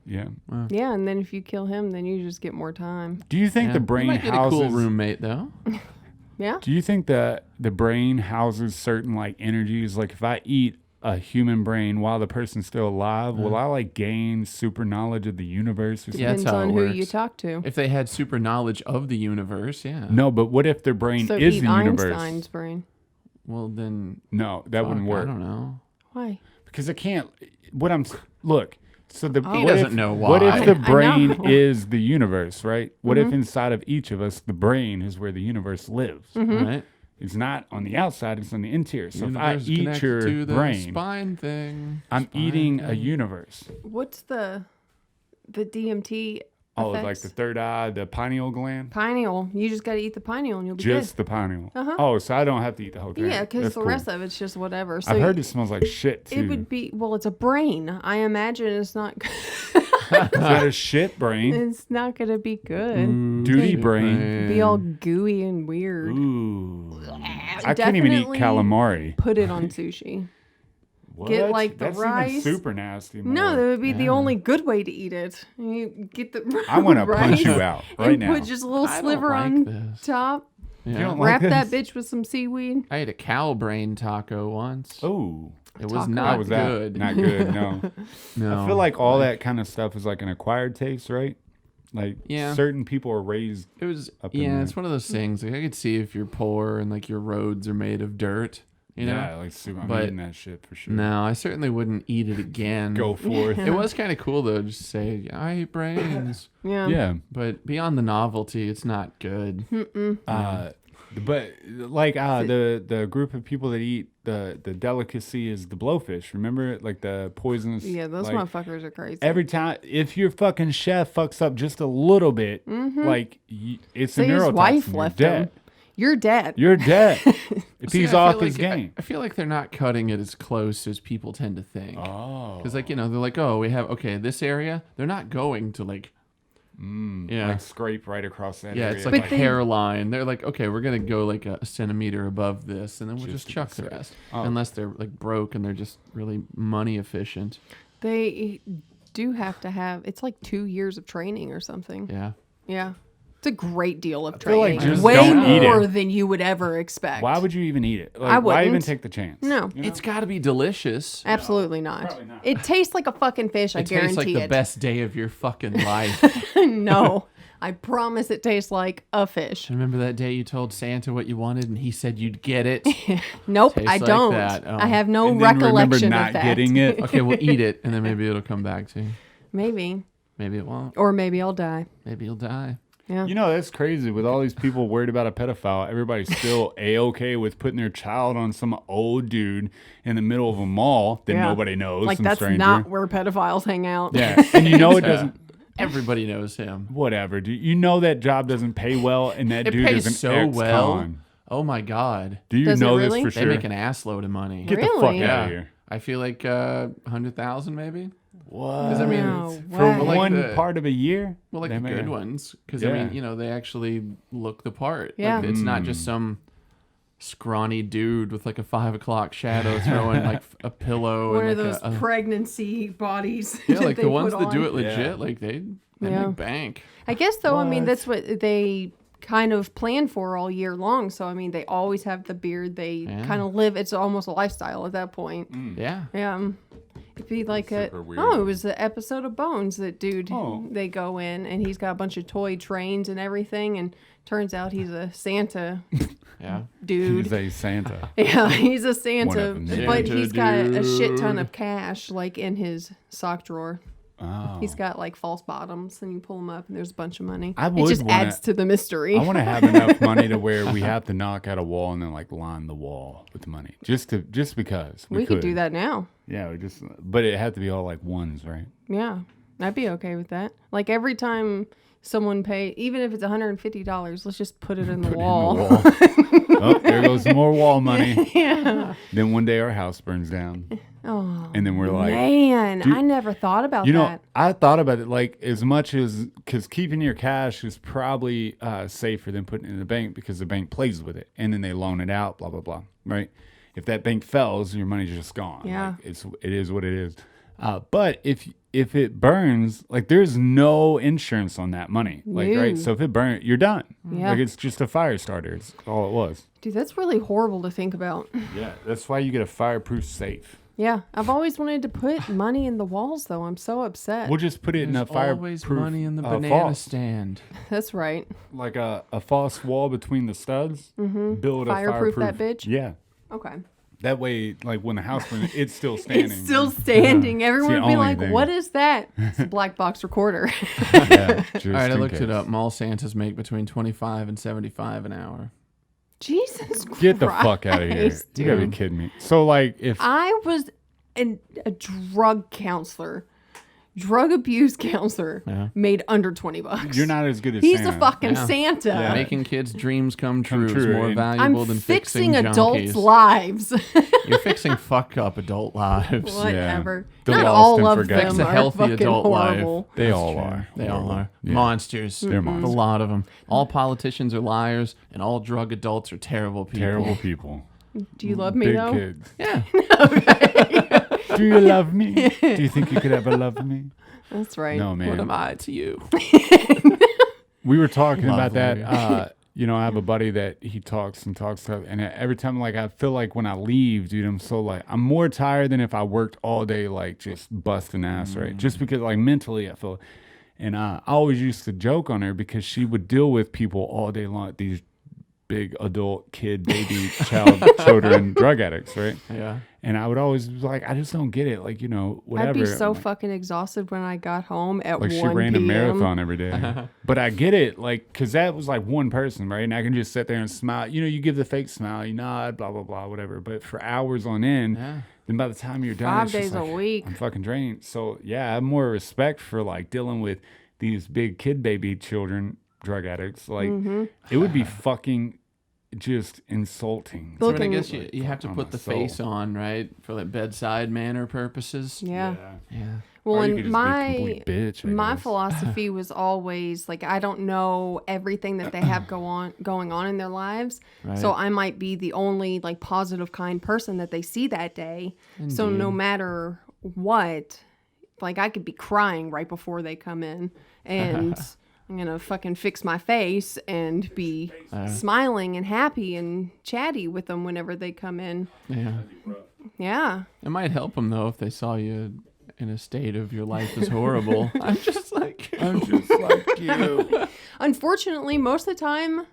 Yeah. Yeah, and then if you kill him, then you just get more time. Do you think yeah. the You brain might get houses? a cool roommate though. Yeah. Do you think that the brain houses certain like energies? Like if I eat a human brain while the person's still alive, will I like gain super knowledge of the universe or something? Yeah, that's Depends how on it who works. you talk to. If they had super knowledge of the universe, yeah. No, but what if their brain So is eat the universe? Einstein's brain. Well, then No, that wouldn't fuck, work. I don't know. Why? Because I can't. Look. So the He what doesn't if, know What why. if the I brain know. is the universe, right? What if inside of each of us, the brain is where the universe lives? Right? It's not on the outside; it's on the interior. So Universe if I eat connected your to the brain, spine thing. I'm Spine eating a thing. universe. What's the DMT Oh, effects? like the third eye, the pineal gland. Pineal. You just got to eat the pineal and you'll be Just the pineal. Oh, so I don't have to eat the whole good. thing. Yeah, because That's the cool. rest of it's just whatever. So I've heard it smells like shit too. it would be, well, it's a brain. I imagine it's not Is that a shit brain? it's not going to be good. Duty brain. Be all gooey and weird. Ooh. I can't even eat Definitely calamari. Put it on sushi. What? Get, like, the That's rice. even super nasty. No, more. that would be the only good way to eat it. You get the I want to punch rice you out right and now. put just a little I don't sliver like on this. top. You Yeah. don't like Wrap that this? bitch with some seaweed. I ate a cow brain taco once. Oh, It was Taco? not how was that? good. Not good. No. No. I feel like all that kind of stuff is like an acquired taste, right? Like Yeah. certain people are raised. It was up in yeah, there. it's one of those things. Like I could see if you're poor and like your roads are made of dirt, you know. Yeah, like super. I'm But- eating that shit for sure. No, I certainly wouldn't eat it again. Go forth. It was kind of cool though, just to say I eat brains, Yeah. Yeah. but beyond the novelty, it's not good. But like the group of people that eat the delicacy is the blowfish. Remember, like the poisonous. Yeah, those like, motherfuckers are crazy. Every time, if your fucking chef fucks up just a little bit, like it's so a his neurotoxin. wife You're left dead. him. You're dead. You're dead. If See, he's I off feel his like- game. I feel like they're not cutting it as close as people tend to think. Oh. Because like, you know, they're like, oh, we have this area. They're not going to like yeah. Like scrape right across that Yeah, area. it's like But a they- hairline. They're like, okay, we're gonna go like a centimeter above this, and then we'll Just just to chuck be the safe. rest. Oh. Unless they're like broke and they're just really money efficient. They do have to have, it's like 2 years of training or something. Yeah. Yeah. It's a great deal of feel like training. just Way don't eat more it. than you would ever expect. Why would you even eat it? Like, I why even wouldn't. take the chance? No. You know? It's got to be delicious. Absolutely not. probably not. It tastes like a fucking fish, I It tastes guarantee like the it. best day of your fucking life. No. I promise it tastes like a fish. Remember that day you told Santa what you wanted and he said you'd get it? Nope, Tastes I like don't. that. Oh. I have no And then remember recollection not of that. getting it. Okay, we'll eat it and then maybe it'll come back to you. Maybe. Maybe it won't. Or maybe I'll die. Maybe you'll die. Yeah. You know, that's crazy. With all these people worried about a pedophile, everybody's still A-okay with putting their child on some old dude in the middle of a mall that Yeah. nobody knows, Like, some that's stranger. not where pedophiles hang out. Yeah, and you know it doesn't... Everybody knows him. Whatever, dude. You know that job doesn't pay well, and that It dude pays is an so ex-con. well. Oh my God. Do you Does it know really? this for They sure? make an ass load of money. Get the fuck Really? out Yeah. of here. I feel like 100,000 maybe. What? 'Cause I mean, No For way. like one the- part of a year? Well, like They the make good a- ones, because Yeah. I mean, you know, they actually look the part. Yeah. Like, it's not just some scrawny dude with like a 5 o'clock shadow throwing like a pillow. One and of like those pregnancy bodies. yeah, that like they the ones put that do on. it legit, Yeah. like they Yeah. make bank. I guess though, I mean What? that's what they kind of plan for all year long. So I mean, they always have the beard. They kind of live. It's almost a lifestyle at that point. Yeah. Yeah. It'd be like a Super weird. oh, it was the episode of Bones that dude. Oh. They go in and he's got a bunch of toy trains and everything, and turns out he's a Santa Yeah. dude. He's a Santa. Yeah, he's a One Santa, of 'em, but Santa he's got a shit ton dude. of cash like in his sock drawer. Oh. He's got like false bottoms, and you pull them up, and there's a bunch of money. I It would just wanna- adds to the mystery. I want to have enough money to where we have to knock out a wall and then like line the wall with money, just because we could do that now. Yeah, but it had to be all like ones, right? Yeah, I'd be okay with that. Like every time someone pay, even if it's $150, let's just put it in the Put it in wall. the wall. Oh, there goes some more wall money. Yeah. Then one day our house burns down, Oh, and then we're like, man, Dude, I never thought about you know, that. I thought about it like as much as because keeping your cash is probably safer than putting it in the bank because the bank plays with it and then they loan it out, blah blah blah, right? If that bank fails, your money's just gone. Yeah. Like, it is what it is. But if it burns, like there's no insurance on that money, like No. right. So if it burns, you're done. Yeah. Like it's just a fire starter. It's all it was. Dude, that's really horrible to think about. Yeah, that's why you get a fireproof safe. Yeah, I've always wanted to put money in the walls, though. I'm so upset. We'll just put it in a There's always fireproof money in the banana false. stand. That's right. Like a false wall between the studs. Mm-hmm. Build a Fireproof fireproof that bitch? Yeah. Okay. That way, like when the house burns, it's still standing. It's still standing. Everyone would be only like, thing. "What is that?" It's a black box recorder. Yeah, just All right, I in looked it case. up. Mall Santas make between 25 and 75 an hour. Jesus Christ. Get the fuck out of here! You gotta be dude. kidding me. So like, if I was a drug counselor, drug abuse counselor, Yeah. made under $20. you're not as good as He's Santa. a fucking Yeah. Santa. Yeah. Making kids' dreams come true, is true, more and- valuable I'm than fixing fixing adults' junkies. lives. You're fixing fuck up adult lives. Whatever. The Not lost all and of forgotten. them Fix a are healthy fucking adult life. horrible. They That's all true. are. They all horrible. are. Yeah. Monsters. They're monsters. A lot of them. All politicians are liars, and all drug adults are terrible people. Terrible people. Do you love me Big though? kids. Yeah. Do you love me? Do you think you could ever love me? That's right. No, man. What am I to you? We were talking about Lovely. that. You know, I have a buddy that he talks, and every time, like, I feel like when I leave, dude, I'm so like, I'm more tired than if I worked all day, like, just busting ass, right? Just because, like, mentally, I feel. And I always used to joke on her because she would deal with people all day long, these big adult kid, baby, children, drug addicts, right? Yeah. And I would always be like, I just don't get it, like, you know, whatever. I'd be so I'm like, fucking exhausted when I got home at like 1 she ran a p.m. marathon every day. But I get it, like, because that was like one person, right? And I can just sit there and smile. You know, you give the fake smile, you nod, blah, blah, blah, whatever. But for hours on end, Yeah. then by the time you're done, 5 it's just days a like, week. I'm fucking drained. So, yeah, I have more respect for, like, dealing with these big kid baby children, drug addicts. Like, Mm-hmm. it would be fucking just insulting. Look, I mean, I and- guess you have to on put my the soul. face on, right? For like bedside manner purposes. Yeah. Yeah. Well, Or you could and just be a complete bitch, I my guess. philosophy was always like I don't know everything that they have going on in their lives, so I might be the only like positive, kind person that they see that day. So no matter what, like I could be crying right before they come in, and I'm gonna fucking fix my face and be smiling and happy and chatty with them whenever they come in. Yeah. Yeah. It might help them though if they saw you in a state of your life is horrible. I'm just like I'm just like you. Unfortunately, most of the time,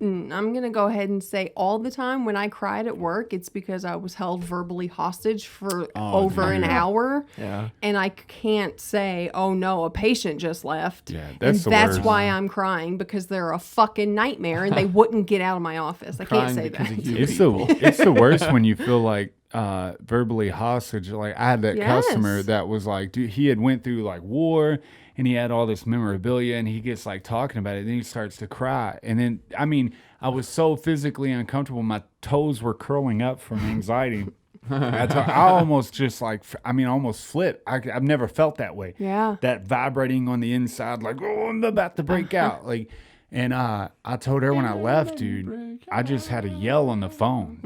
I'm going to go ahead and say all the time when I cried at work, it's because I was held verbally hostage for over an hour. Yeah. And I can't say, oh no, a patient just left. Yeah, and that's the that's worst. why I'm crying because they're a fucking nightmare and they wouldn't get out of my office. I can't Crying say because that. of you It's people. it's the worst when you feel like verbally hostage. Like I had that Yes. customer that was like, dude, he had went through like war and he had all this memorabilia and he gets like talking about it and then he starts to cry. And then, I mean, I was so physically uncomfortable. My toes were curling up from anxiety. I almost just like, I mean, almost flipped. I've never felt that way. Yeah. That vibrating on the inside, like, oh, I'm about to break out. Like, And I told her when I left, dude, I just had to yell on the phone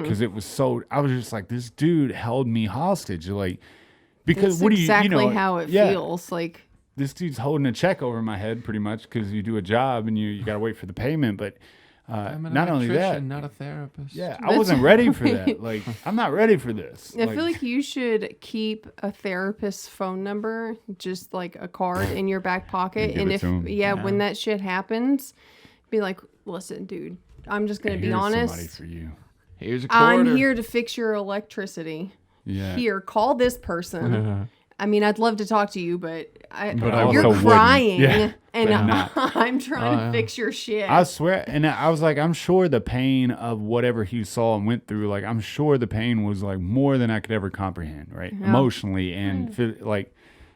because it was so. I was just like, this dude held me hostage, like because That's what do you exactly know how it yeah, feels. Like this dude's holding a check over my head pretty much because you do a job and you got to wait for the payment, but. I'm an not only that, electrician, not a therapist. yeah, I That's wasn't ready for right. that. Like, I'm not ready for this. I feel like you should keep a therapist's phone number, just like a card in your back pocket. give And it if to 'em. when that shit happens, be like, listen, dude, I'm just gonna be Here's somebody honest. for you. Here's a quarter. I'm here to fix your electricity. Yeah. Here, call this person. I mean, I'd love to talk to you, but I you're also wouldn't. crying, Yeah, and but not. I'm trying to fix your shit. I swear, and I was like, I'm sure the pain of whatever he saw and went through, like, I'm sure the pain was like more than I could ever comprehend, right? Emotionally and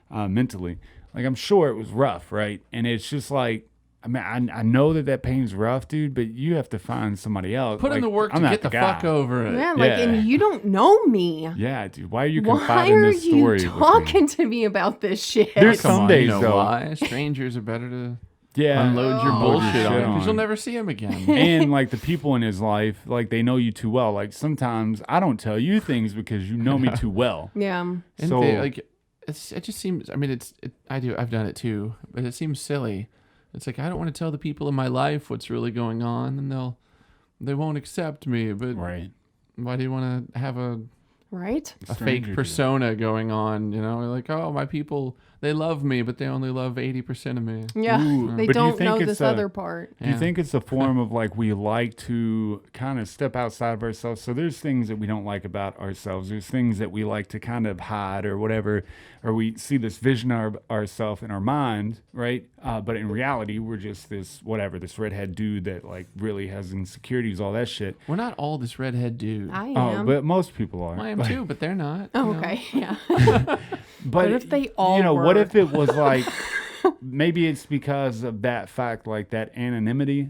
mentally. Like, I'm sure it was rough, right? And it's just like, I mean, I know that pain's rough, dude, but you have to find somebody else. Put in Like, the work I'm to not get the guy. fuck over it. Yeah, like, Yeah. and you don't know me. Yeah, dude. Why are you Why confiding are this story you with me? talking to me about this shit? There's Come some on, days, you know though. why? Strangers are better to Yeah, unload your Unload your bullshit on shit because you'll on. never see him again. And like the people in his life, like they know you too well. Like sometimes I don't tell you things because you know me too well. Yeah. And So- like, it just seems. I mean, I've done it too, but it seems silly. It's like I don't want to tell the people in my life what's really going on, and they won't accept me. But Right. why do you want to have a Right? Stranger fake persona going on? You know, like, oh, my people, they love me, but they only love 80% of me. Yeah. Ooh, They but do you don't think know it's this a- other part. Do you Yeah. think it's a form of like we like to kind of step outside of ourselves? So there's things that we don't like about ourselves. There's things that we like to kind of hide or whatever, or we see this vision of ourselves in our mind, right? But in reality, we're just this redhead dude that like really has insecurities, all that shit. We're not all this redhead dude. I Oh, am. but most people are. I am too, but they're not. Oh, you know? okay. Yeah. But What if they all you know, what were? if it was like, maybe it's because of that fact, like that anonymity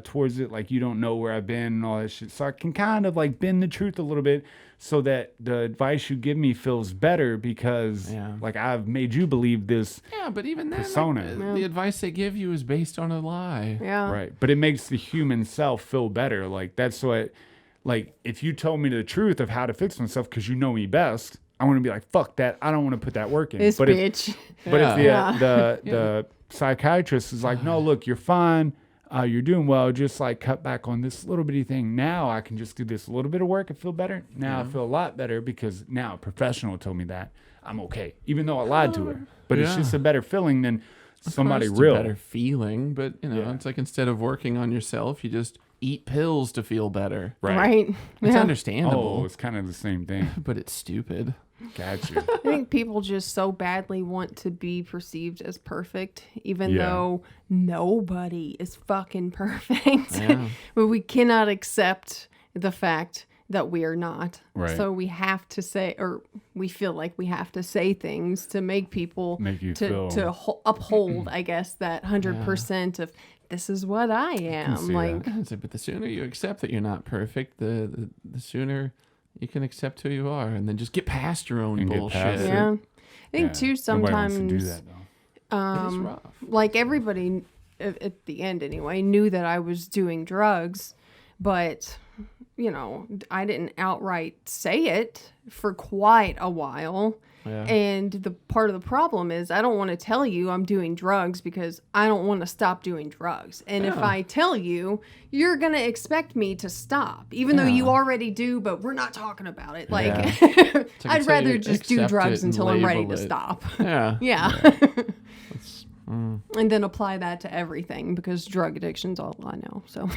towards it, like you don't know where I've been and all that shit. So I can kind of like bend the truth a little bit so that the advice you give me feels better because like I've made you believe this. Yeah, but even then, Persona. the advice they give you is based on a lie. Yeah. Right. But it makes the human self feel better. Like that's what, like if you told me the truth of how to fix myself because you know me best, I want to be like, fuck that. I don't want to put that work in. This but bitch. But if Yeah. the psychiatrist is like, no, look, you're fine. You're doing well. Just like cut back on this little bitty thing. Now I can just do this little bit of work and feel better. Now I feel a lot better because now a professional told me that I'm okay, even though I lied to her. But it's Yeah. just a better feeling than somebody Of course, real. it's a better feeling, but you know, Yeah. it's like instead of working on yourself, you just eat pills to feel better. Right. It's Yeah. understandable, Oh, it's kind of the same thing. but it's stupid. Gotcha. I think people just so badly want to be perceived as perfect, even Yeah. though nobody is fucking perfect. Yeah. But we cannot accept the fact that we are not. Right. So we have to say, or we feel like we have to say things to make people Make you to feel- uphold, I guess, that 100% of this is what I am. see Like, that. It's like, but the sooner you accept that you're not perfect, the sooner you can accept who you are, and then just get past your own And get bullshit. past it. yeah. I think Yeah. too Nobody sometimes wants to do that though. It is rough. like everybody at the end anyway knew that I was doing drugs, but you know, I didn't outright say it for quite a while. Yeah. And the part of the problem is I don't want to tell you I'm doing drugs because I don't want to stop doing drugs. And if Yeah. I tell you, you're going to expect me to stop, even though you already do, but we're not talking about it. Like, like I'd until rather you just do accept drugs it and until I'm ready label to it. stop. Yeah. Yeah. Mm. And then apply that to everything because drug addiction's all I know. So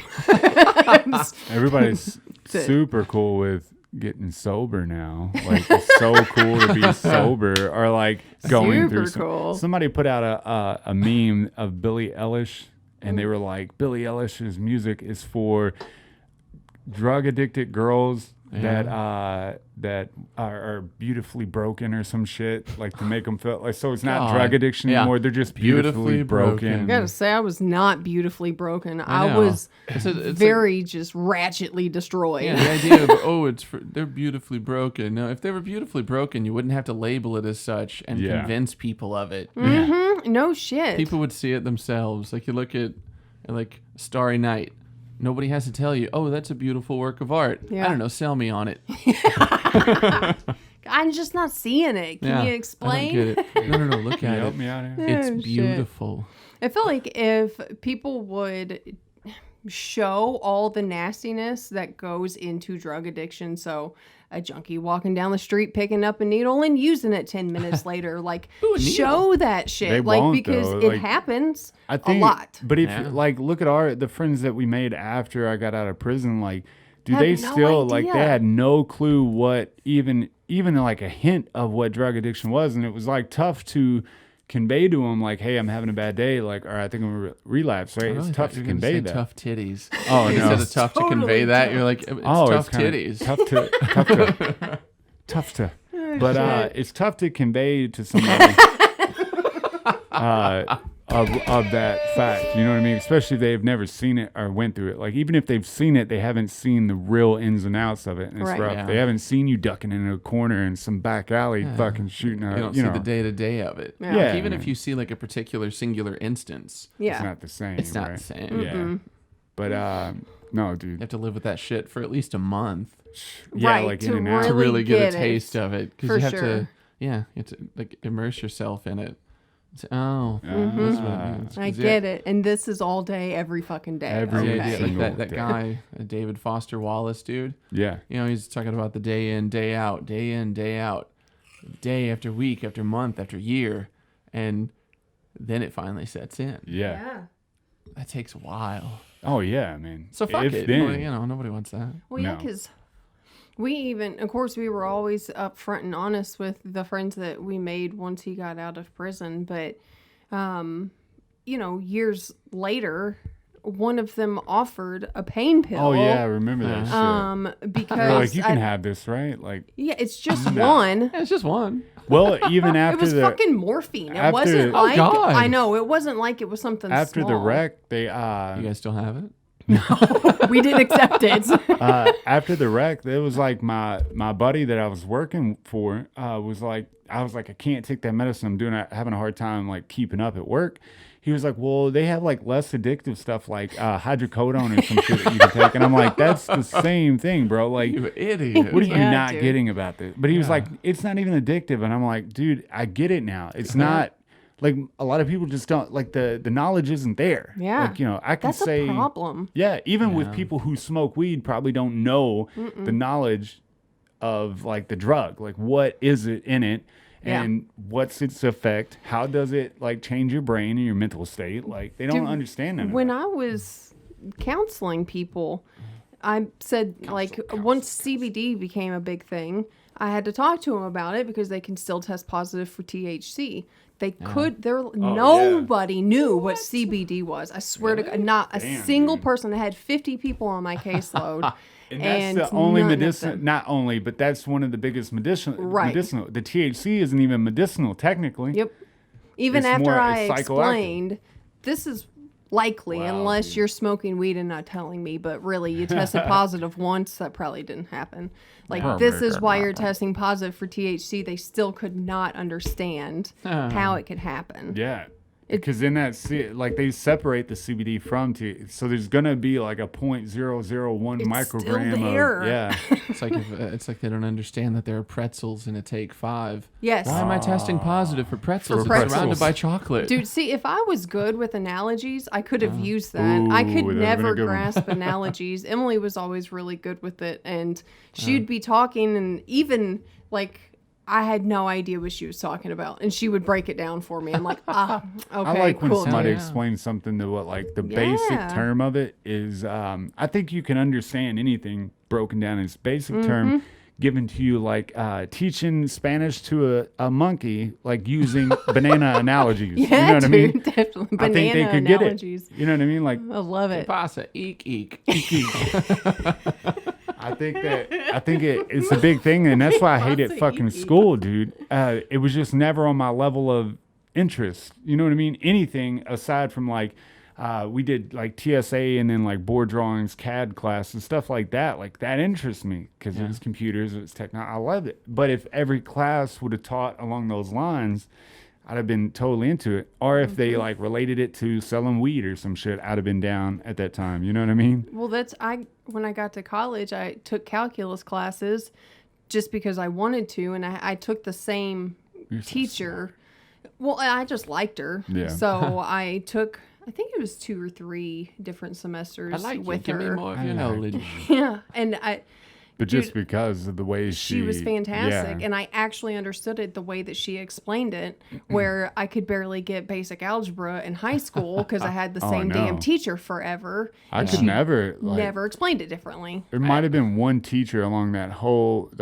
Everybody's it. super cool with getting sober now. Like it's so cool to be sober or like going Super through. cool. Somebody put out a meme of Billie Eilish, and they were like, Billie Eilish's music is for drug addicted girls that are beautifully broken or some shit, like to make them feel like, so it's not God. drug addiction Yeah. anymore. They're just beautifully Beautifully broken. I gotta say, I was not beautifully broken. I I know. was It's very just ratchetly destroyed. Yeah, the idea of they're beautifully broken. No, if they were beautifully broken, you wouldn't have to label it as such and Yeah. convince people of it. No shit. People would see it themselves. Like you look at like Starry Night. Nobody has to tell you, oh, that's a beautiful work of art. Yeah. I don't know, sell me on it. I'm just not seeing it. Can you explain? I don't get it. No, look at Help it. me out here. It's Oh, shit. beautiful. I feel like if people would show all the nastiness that goes into drug addiction, so a junkie walking down the street picking up a needle and using it 10 minutes later, like show that shit, They like won't, because though. it Like, happens I think, a lot. But if Yeah. like look at the friends that we made after I got out of prison, like do Have they no still like they idea. had no clue what even like a hint of what drug addiction was, and it was like tough to convey to them like, hey, I'm having a bad day, like, or I think I'm gonna relapse, right? I really It's tough thought to you were gonna convey say that. tough titties. Oh, You no. said it's tough to Totally convey that. tough. You're like, it's Oh, tough it's kinda titties. tough to Oh, but shit. it's tough to convey to somebody of that fact, you know what I mean, especially if they've never seen it or went through it. Like even if they've seen it, they haven't seen the real ins and outs of it, and it's Right. rough. Yeah. They haven't seen you ducking in a corner in some back alley fucking shooting You a, don't you see know, the day-to-day of it. Yeah. Yeah. Even if you see like a particular singular instance, it's Yeah. not the same, it's not right? the same. Yeah, but no, You dude, have to live with that shit for at least a month yeah, Right, like to in and out. to really get get a it. taste of it. Because For you have sure. to, you have to like immerse yourself in it. Say, oh, that's what it means. I 'Cause, get it. And this is all day, every fucking day. Every Yeah, okay. yeah, like single that day. guy, David Foster Wallace, dude. Yeah, You know, he's talking about the day in, day out, day in, day out, day after week, after month, after year. And then it finally sets in. yeah. That takes a while. Oh yeah, man. So fuck If it. then, Well, you know, nobody wants that. Well, yeah, No. because we even, of course, we were always upfront and honest with the friends that we made once he got out of prison. But, you know, years later, one of them offered a pain pill. oh yeah, I remember that shit. Because They're like, you can have this, right? Like, yeah, it's just one. Yeah, it's just one. well, even It after was the fucking morphine. It after- wasn't Oh, like God. I know it wasn't like it was something after the small. wreck, they You guys still have it? We didn't accept it. after the wreck, it was like my buddy that I was working for was like, I was like, I can't take that medicine. I'm having a hard time like keeping up at work. He was like, well, they have like less addictive stuff like hydrocodone or some shit that you can take. And I'm like, that's the same thing, bro. Like, You idiot. what are you Yeah, not dude. getting about this? But he was like, it's not even addictive. And I'm like, dude, I get it now. It's not like a lot of people just don't like the knowledge isn't there. Yeah. Like, you know, I can That's say, a problem. yeah, even with people who smoke weed probably don't know the knowledge of like the drug. Like what is it in it? Yeah. And what's its effect? How does it like change your brain and your mental state? Like they don't Dude, understand none of When that. I was counseling people, I said like once CBD became a big thing, I had to talk to them about it because they can still test positive for THC. They could. Nobody knew what CBD was. I swear to God, not a Damn, single dude. person. I had 50 people on my caseload. And that's the only none of medicine, them. not only, but that's one of the biggest medicinal. Right. Medicinal. The THC isn't even medicinal technically. Yep. Even It's after more- I it's psychoactive. explained, this is likely, Wow, unless dude. you're smoking weed and not telling me, but really you tested positive once, that probably didn't happen. Like, this is why you're testing positive for THC. They still could not understand how it could happen. Yeah. Because in that, like they separate the CBD from so there's gonna be like a 0.001 It's microgram still there. of yeah. It's like it's like they don't understand that there are pretzels in a Take 5. Yes. Why am I testing positive for pretzels? For It's surrounded pretzels. by chocolate. Dude, see, if I was good with analogies, I could have used that. I Ooh, could that'd been a never good one. grasp analogies. Emily was always really good with it, and she'd be talking, and even like I had no idea what she was talking about, and she would break it down for me. I'm like, okay, I like when cool. somebody Yeah. explains something to what like the Yeah. basic term of it is. I think you can understand anything broken down in its basic Mm-hmm. term given to you, like teaching Spanish to a monkey, like using banana analogies. Yeah, you know what dude, I mean? definitely. I think they Banana could get analogies. it. You know what I mean? Like I love it. Pasa, eek, eek. I think it's a big thing, and that's why I hated fucking school, dude. It was just never on my level of interest. You know what I mean? Anything aside from like we did like TSA and then like board drawings, CAD class and stuff like that. Like that interests me because it was computers, it was technology. I loved it. But if every class would have taught along those lines, I'd have been totally into it. Or if they like related it to selling weed or some shit, I'd have been down at that time. You know what I mean? Well, when I got to college, I took calculus classes just because I wanted to, and I took the same teacher. Well, I just liked her. Yeah. So I took, I think it was 2 or 3 different semesters I like with you. her. Give me more of your knowledge. Yeah, and But just because of the way she was fantastic, yeah. and I actually understood it the way that she explained it, where I could barely get basic algebra in high school because I had the same damn teacher forever. I and could she never explained it differently. There might have been one teacher along the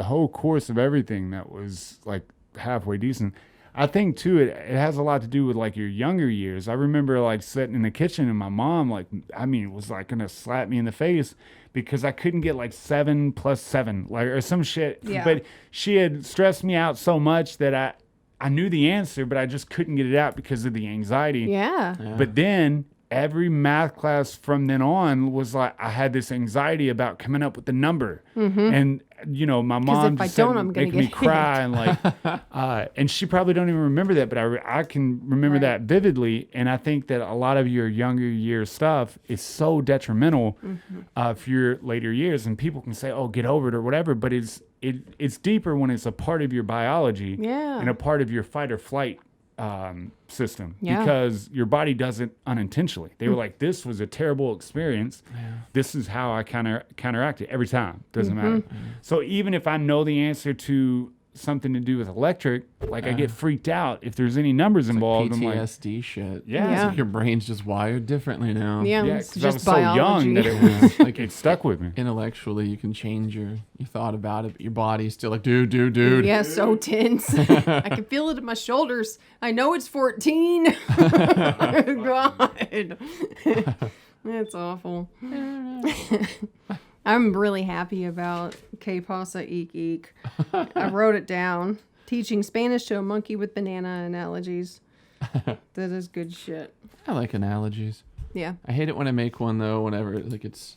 whole course of everything that was like halfway decent. I think too, it has a lot to do with like your younger years. I remember like sitting in the kitchen and my mom was like gonna slap me in the face because I couldn't get like 7 + 7 or some shit. Yeah. But she had stressed me out so much that I knew the answer, but I just couldn't get it out because of the anxiety. Yeah. But then every math class from then on was like I had this anxiety about coming up with the number, and my mom if I just don't, said, I'm gonna making me get cry and like, and she probably don't even remember that, but I can remember that vividly, and I think that a lot of your younger year stuff is so detrimental for your later years, and people can say, oh, get over it or whatever, but it's deeper when it's a part of your biology and a part of your fight or flight system because your body does it unintentionally. They were like, this was a terrible experience. This is how I counteract it every time. Doesn't matter. So even if I know the answer to something to do with electric, like I get freaked out if there's any numbers involved. Like I'm like, PTSD shit. Yeah. It's like your brain's just wired differently now. Yeah, yeah, it's because I was just so young biology. that it was like it stuck with me. Intellectually, you can change your thought about it, but your body's still like, dude. Yeah, so tense. I can feel it in my shoulders. I know it's 14. Oh, God. That's awful. I'm really happy about Que Pasa Eek Eek. I wrote it down. Teaching Spanish to a monkey with banana analogies. That is good shit. I like analogies. Yeah. I hate it when I make one though. Whenever like it's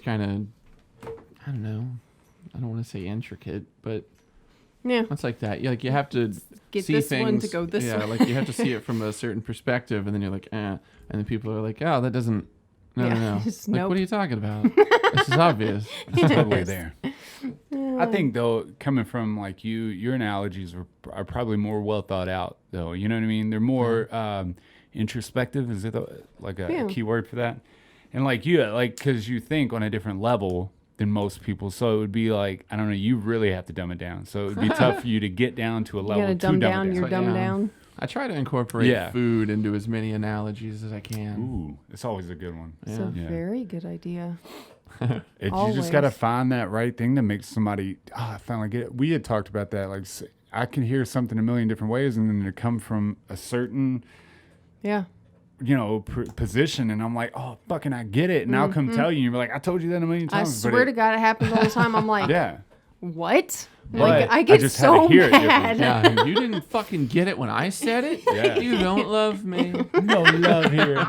kind of, I don't know. I don't want to say intricate, but Yeah. it's like that. You have to Get see this things. one to go this way. Yeah, like you have to see it from a certain perspective, and then you're like, and then people are like, oh, that doesn't. No. Just Like, nope. what are you talking about? This is obvious. It's totally there. I think though, coming from like you, your analogies are probably more well thought out though. You know what I mean? They're more introspective. Is it like a key word for that? And like you, like because you think on a different level than most people, so it would be like I don't know. You really have to dumb it down. So it would be tough for you to get down to a level You gotta to dumb dumb down it your down. dumb Yeah. down. I try to incorporate food into as many analogies as I can. Ooh, it's always a good one. It's a very good idea. You just got to find that right thing that makes somebody, I finally get it. We had talked about that. Like, I can hear something a million different ways, and then to come from a certain, position, and I'm like, oh, fucking, I get it. And I'll come tell you, and you're like, I told you that a million I times. swear to God, it happens all the time. I'm like, yeah. what? But Like, I I get just had so to hear it mad. Yeah, you didn't fucking get it when I said it. Yeah. You don't love me. No love here.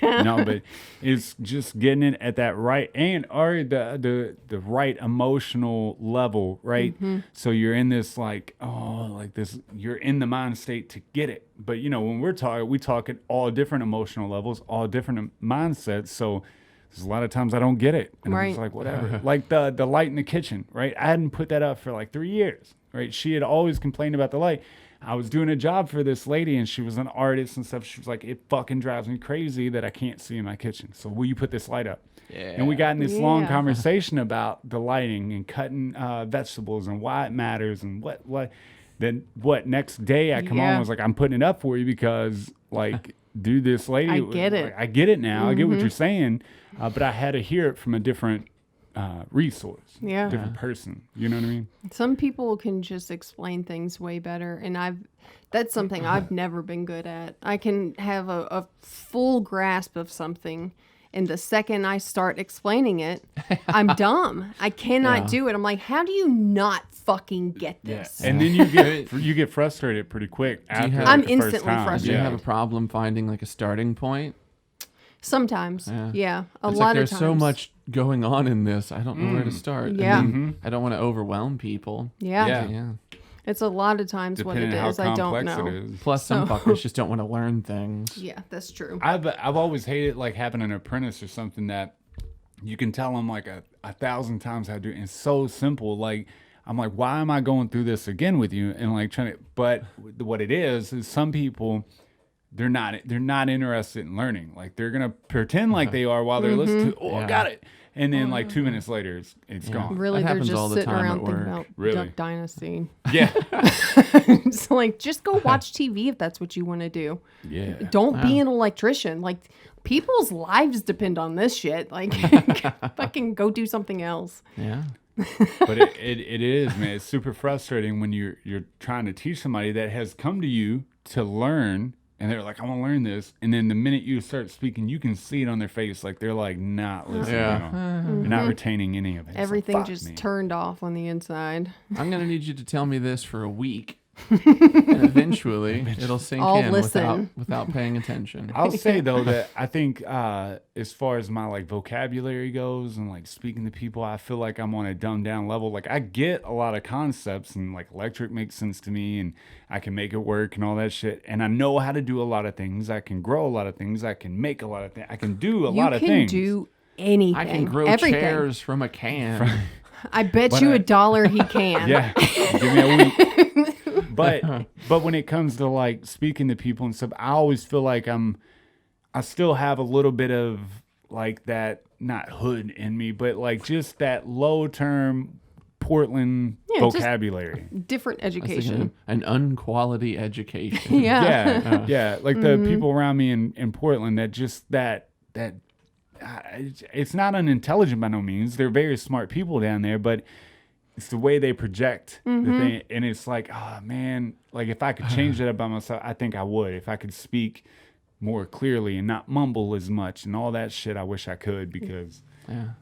No, but it's just getting it at that right the right emotional level, right? So you're in this you're in the mind state to get it. But when we talk at all different emotional levels, all different mindsets. So there's a lot of times I don't get it. And I'm just like, whatever. Like the light in the kitchen, right? I hadn't put that up for like 3 years, right? She had always complained about the light. I was doing a job for this lady, and she was an artist and stuff. She was like, it fucking drives me crazy that I can't see in my kitchen. So will you put this light up? Yeah. And we got in this long conversation about the lighting and cutting vegetables and why it matters and what. Then next day I come home and was like, I'm putting it up for you because like, dude, this lady. I get it. Like, I get it now. I get what you're saying. But I had to hear it from a different resource, different person. You know what I mean? Some people can just explain things way better, and that's something I've never been good at. I can have a full grasp of something, and the second I start explaining it, I'm dumb. I cannot do it. I'm like, how do you not fucking get this? And then you get frustrated pretty quick after have- like, I'm the first instantly time. Do you frustrated. have a problem finding like a starting point? Sometimes, yeah, a It's lot like of times. there's so much going on in this. I don't know where to start. Yeah. And then I don't want to overwhelm people. Yeah. Yeah. Yeah. It's a lot of times what it depending on is. how I don't complex know. it is. Plus, some fuckers just don't want to learn things. Yeah, that's true. I've always hated like having an apprentice or something that you can tell them like a 1,000 times how to do it. And it's so simple. Like I'm like, why am I going through this again with you? And like trying to, but what it is some people, they're not interested in learning. Like they're gonna pretend like they are while they're listening to, I got it. And then like 2 minutes later, it's gone. Really, That they're happens all just the sitting time around at thinking work. about Really? Duck Dynasty. Yeah. It's like, just go watch TV if that's what you want to do. Yeah. Don't be an electrician. Like, people's lives depend on this shit. Like, fucking go do something else. Yeah. But it is, man. It's super frustrating when you're trying to teach somebody that has come to you to learn, and they're like, I want to learn this. And then the minute you start speaking, you can see it on their face. Like they're like not listening. Yeah. They're not retaining any of it. It's like, Everything fuck just me. turned off on the inside. I'm going to need you to tell me this for a week. And eventually, it'll sink I'll in listen. without paying attention. I'll say though that I think as far as my like vocabulary goes and like speaking to people, I feel like I'm on a dumbed down level. Like I get a lot of concepts and like electric makes sense to me and I can make it work and all that shit. And I know how to do a lot of things. I can grow a lot of things. I can make a lot of things. I can do a lot of things. You can do anything. I can grow everything. chairs from a can. I bet you $1 he can. Yeah, give me a week. But when it comes to like speaking to people and stuff, I always feel like I still have a little bit of like that, not hood in me, but like just that low term Portland just vocabulary. Different I was thinking education. an unquality education. Yeah. Yeah. Like the people around me in Portland that just that it's not unintelligent by no means. They're very smart people down there, but it's the way they project the thing. And it's like, oh man, like if I could change that about myself, I think I would. If I could speak more clearly and not mumble as much and all that shit, I wish I could, because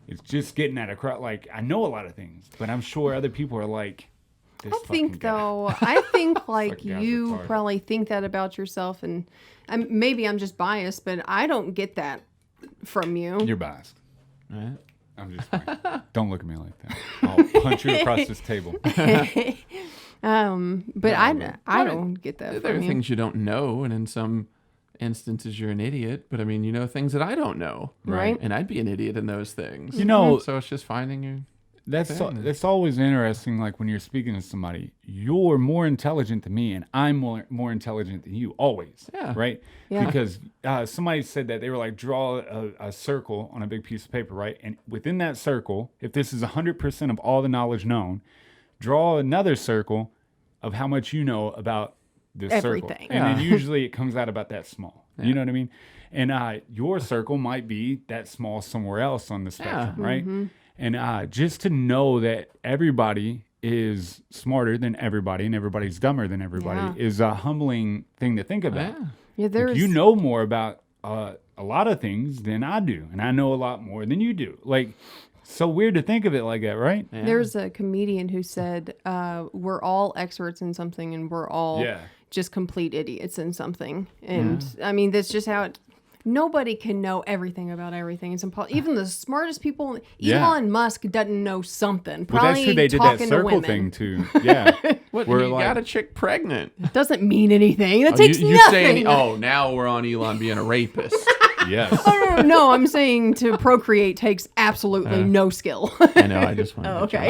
it's just getting at across. Like I know a lot of things, but I'm sure other people are like, this I think fucking guy. though, I think like Fucking guy's you retarded. probably think that about yourself, and maybe I'm just biased, but I don't get that from you. You're biased. Right? I'm just fine. Don't look at me like that. I'll punch you across this table. But I don't get that There are from you. things you don't know, and in some instances you're an idiot. But I mean, you know things that I don't know, Right. and I'd be an idiot in those things. You know, So it's just finding your. that's always interesting. Like when you're speaking to somebody, you're more intelligent than me, and I'm more intelligent than you. Always, Yeah. right? Yeah. Because somebody said that they were like, draw a circle on a big piece of paper, right? And within that circle, if this is 100% of all the knowledge known, draw another circle of how much you know about this circle, Everything. and then usually it comes out about that small. You know what I mean? And your circle might be that small somewhere else on the spectrum, right? And just to know that everybody is smarter than everybody and everybody's dumber than everybody is a humbling thing to think about. Yeah. Yeah, Like, there's you know more about a lot of things than I do, and I know a lot more than you do. Like, so weird to think of it like that, right? Yeah. There's a comedian who said, we're all experts in something and we're all Yeah. just complete idiots in something. And I mean, that's just how nobody can know everything about everything. It's impossible. Even the smartest people, Yeah. Elon Musk doesn't know something. Well, Probably that's who they did that talking to circle women. thing to. Yeah. What? We're You like- got a chick pregnant? Doesn't mean anything. That Oh, takes you're nothing. saying? Oh, now we're on Elon being a rapist. Yes. No, I'm saying to procreate takes absolutely no skill. I know. I just want. Oh, okay.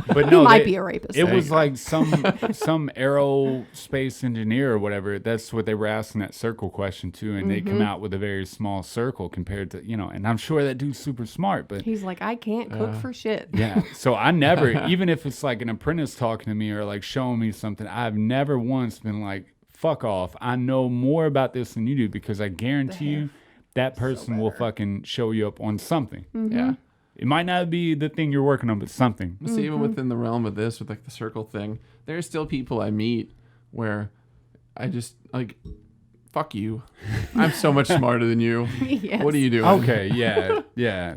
But He no, might be a rapist. It was like some aerospace engineer or whatever. That's what they were asking that circle question to, and they come out with a very small circle compared to, you know. And I'm sure that dude's super smart, but He's like, I can't cook for shit. yeah. So I never, even if it's like an apprentice talking to me or like showing me something, I've never once been like, fuck off. I know more about this than you do, because I guarantee you that person will fucking show you up on something. Yeah. It might not be the thing you're working on, but something. See, even within the realm of this, with like the circle thing, there's still people I meet where I just like, fuck you. I'm so much smarter than you. Yes. What are you doing? Okay, yeah.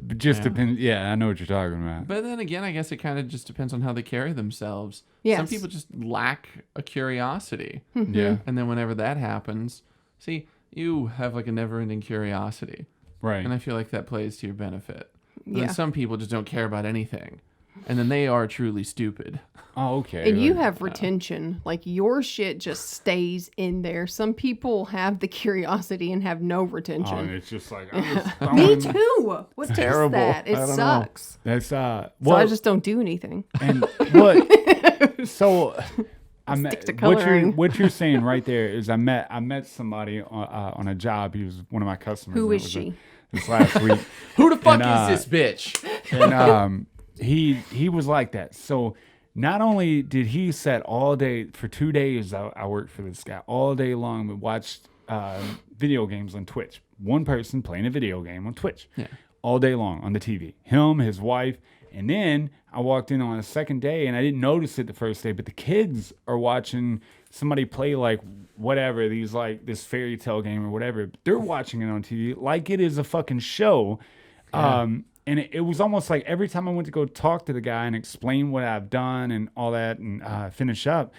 But just depends. Yeah, I know what you're talking about. But then again, I guess it kind of just depends on how they carry themselves. Yes. Some people just lack a curiosity. Yeah, And then whenever that happens, see, you have like a never-ending curiosity. right. And I feel like that plays to your benefit. But Yeah. then some people just don't care about anything. and then they are truly stupid. Oh, okay. And you have retention. Like your shit just stays in there. Some people have the curiosity and have no Oh, and retention. it's just like I'm just Me throwing- too. What is terrible. that? It I don't know. sucks. That's So well, I just don't do anything. and what? So I Stick met to what coloring. you're saying right there is I met somebody on a job. He was one of my customers. Who and is it was she? This last week. Who the fuck And, is this bitch? And he was like that. So not only did he set all day for 2 days, I worked for this guy all day long. We watched video games on Twitch. One person playing a video game on Twitch all day long on the TV. Him, his wife, and then I walked in on a second day and I didn't notice it the first day, but the kids are watching somebody play like whatever these like this fairy tale game or whatever. They're watching it on TV like it is a fucking show. And it was almost like every time I went to go talk to the guy and explain what I've done and all that and finish up,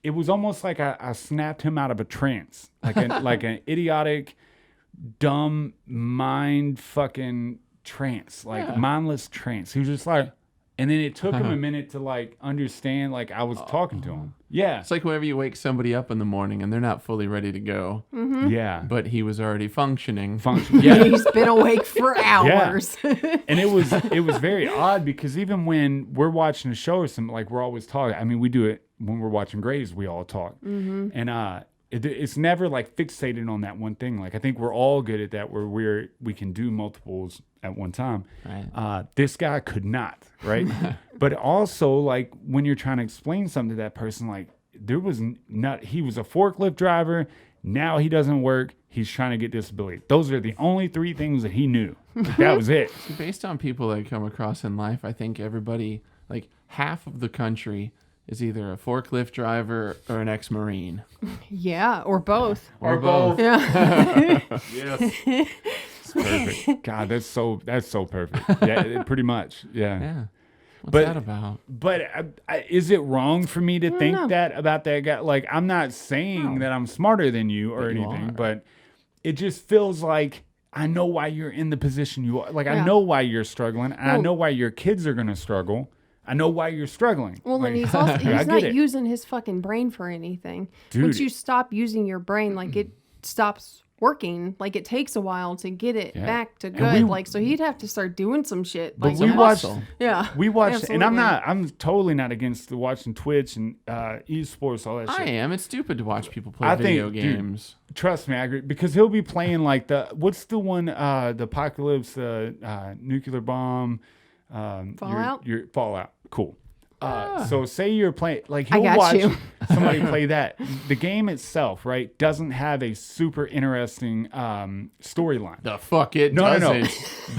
it was almost like I snapped him out of a trance, like like an idiotic, dumb mind fucking trance, like mindless trance. He was just like, and then it took him a minute to like understand, like I was talking to him. Yeah, It's like whenever you wake somebody up in the morning and they're not fully ready to go, yeah. but he was already functioning. Yeah, He's been awake for hours. and it was very odd because even when we're watching a show or something, like we're always talking. I mean, we do it when we're watching Grays. We all talk, and it's never like fixated on that one thing. Like I think we're all good at that, where we can do multiples at one time. Right. This guy could not, right? But also, like when you're trying to explain something to that person, like there was not. He was a forklift driver. Now he doesn't work. He's trying to get disability. Those are the only 3 things that he knew. Like, that was it. See, based on people that I come across in life, I think everybody, like half of the country, is either a forklift driver or an ex-Marine. Yeah, or both. Or both. Yeah. Yes. Perfect. God, that's so perfect. Yeah, pretty much. Yeah. Yeah. What's But- that about? But is it wrong for me to think know. that about that guy? Like, I'm not saying that I'm smarter than you or But you anything, are. but it just feels like I know why you're in the position you are. Like, I Yeah. know why you're struggling, and I Well- know why your kids are going to struggle. I know why you're struggling. Well, Like, and he's also I he's get not it. using his fucking brain for anything. Dude. Once you stop using your brain, like it stops working. Like it takes a while to get it Yeah. back to And good. we- like so he'd have to start doing some shit. But Like we yeah. watched. Yeah. We watched, and Absolutely. I'm totally not against the watching Twitch and esports, all that I shit. am. It's stupid to watch people play I think, video dude, games. Trust me, I agree. Because he'll be playing like what's the one, the apocalypse, nuclear bomb, Fallout? Your Fallout. Cool. So say you're playing, like I he'll got watch you. somebody play that. The game itself, right, doesn't have a super interesting storyline. The fuck it No, doesn't. no.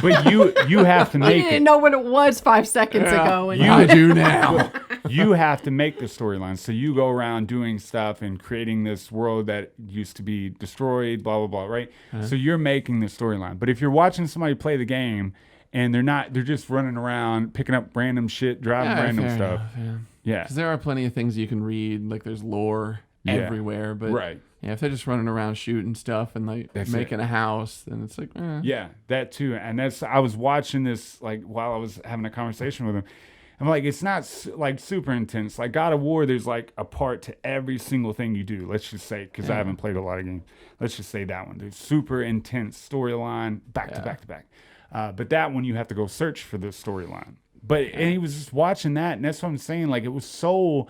But you have to I make didn't it. know what it was 5 seconds ago. And I do now. You have to make the storyline. So you go around doing stuff and creating this world that used to be destroyed, blah, blah, blah, right? So you're making the storyline. But if you're watching somebody play the game and they're just running around, picking up random shit, driving random fair stuff. enough, yeah. Yeah. Because there are plenty of things you can read. Like there's lore everywhere. But Right. yeah, if they're just running around shooting stuff and like That's making a house, then it's like, Yeah, that too. And I was watching this like while I was having a conversation with him. I'm like, it's not like super intense. Like God of War, there's like a part to every single thing you do. Let's just say, because I haven't played a lot of games. Let's just say that one. There's super intense storyline, back to back to back. But that one you have to go search for the storyline. And he was just watching that, and that's what I'm saying. Like it was so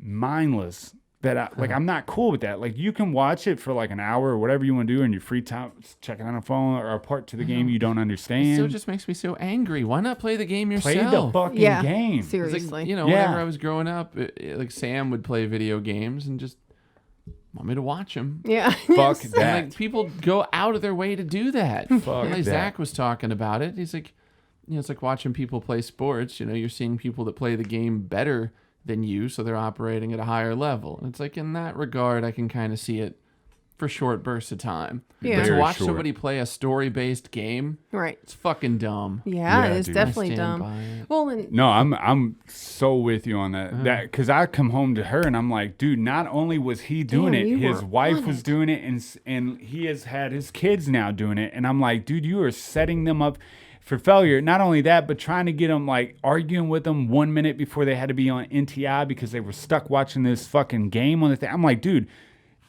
mindless that I'm not cool with that. Like you can watch it for like an hour or whatever you want to do in your free time, checking on a phone or a part to the game you don't it understand. still just makes me so angry. Why not play the game yourself? Play the fucking yeah, game. It's seriously. like, you know, Yeah. whenever I was growing up, like Sam would play video games and just want me to watch them. yeah. Fuck And that. like people go out of their way to do that. Fuck And, like, that. Zach was talking about it. He's like, you know, it's like watching people play sports. You know, you're seeing people that play the game better than you, so they're operating at a higher level. And it's like in that regard, I can kind of see it for short bursts of time. Yeah. But to Very watch short. somebody play a story-based game, Right. it's fucking dumb. Yeah, Yeah, it's dude. I definitely stand dumb. by it. Well, and No, I'm so with you on that. That because I come home to her and I'm like, dude, not only was he doing Damn, it, you his were wife on was it. doing it, and he has had his kids now doing it, and I'm like, dude, you are setting them up. for failure. Not only that, but trying to get them, like, arguing with them 1 minute before they had to be on NTI because they were stuck watching this fucking game on the thing. I'm like, dude,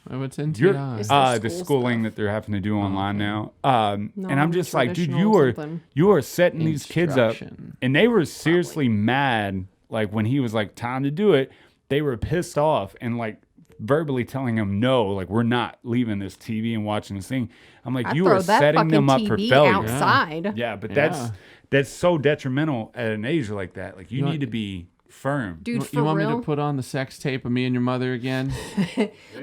What's It's NTI? their the school schooling stuff. that they're having to do online now. And I'm just like, dude, Non-traditional you are setting these kids up. Instruction. And they were seriously mad, like, when he was like, time to do it. They were pissed off and, like, verbally telling him, no, like, we're not leaving this TV and watching this thing. I'm like, I'd you throw are that setting them up fucking for TV failure. outside. Yeah, but Yeah. that's so detrimental at an age like that. Like, you need to be firm. Dude, for You want real? me to put on the sex tape of me and your mother again?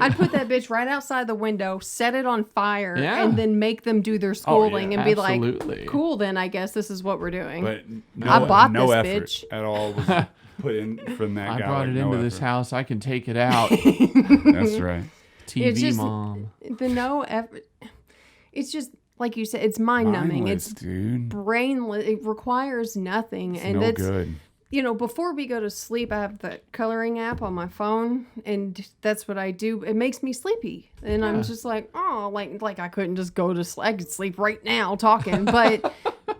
I'd put that bitch right outside the window, set it on fire, Yeah. and then make them do their schooling and be Absolutely. like, cool, then I guess this is what we're doing. But I bought no this effort bitch. at all was put in from that I guy. brought like, it no into this effort. house. I can take it out. That's right. TV It's just- mom. The no effort. It's just, like you said, it's mind-numbing. Mindless, It's dude. brainless. It requires nothing. It's and no that's, good. you know, before we go to sleep, I have the coloring app on my phone, and that's what I do. It makes me sleepy, and I'm just like, oh, like I couldn't just go to sleep. I could sleep right now talking, but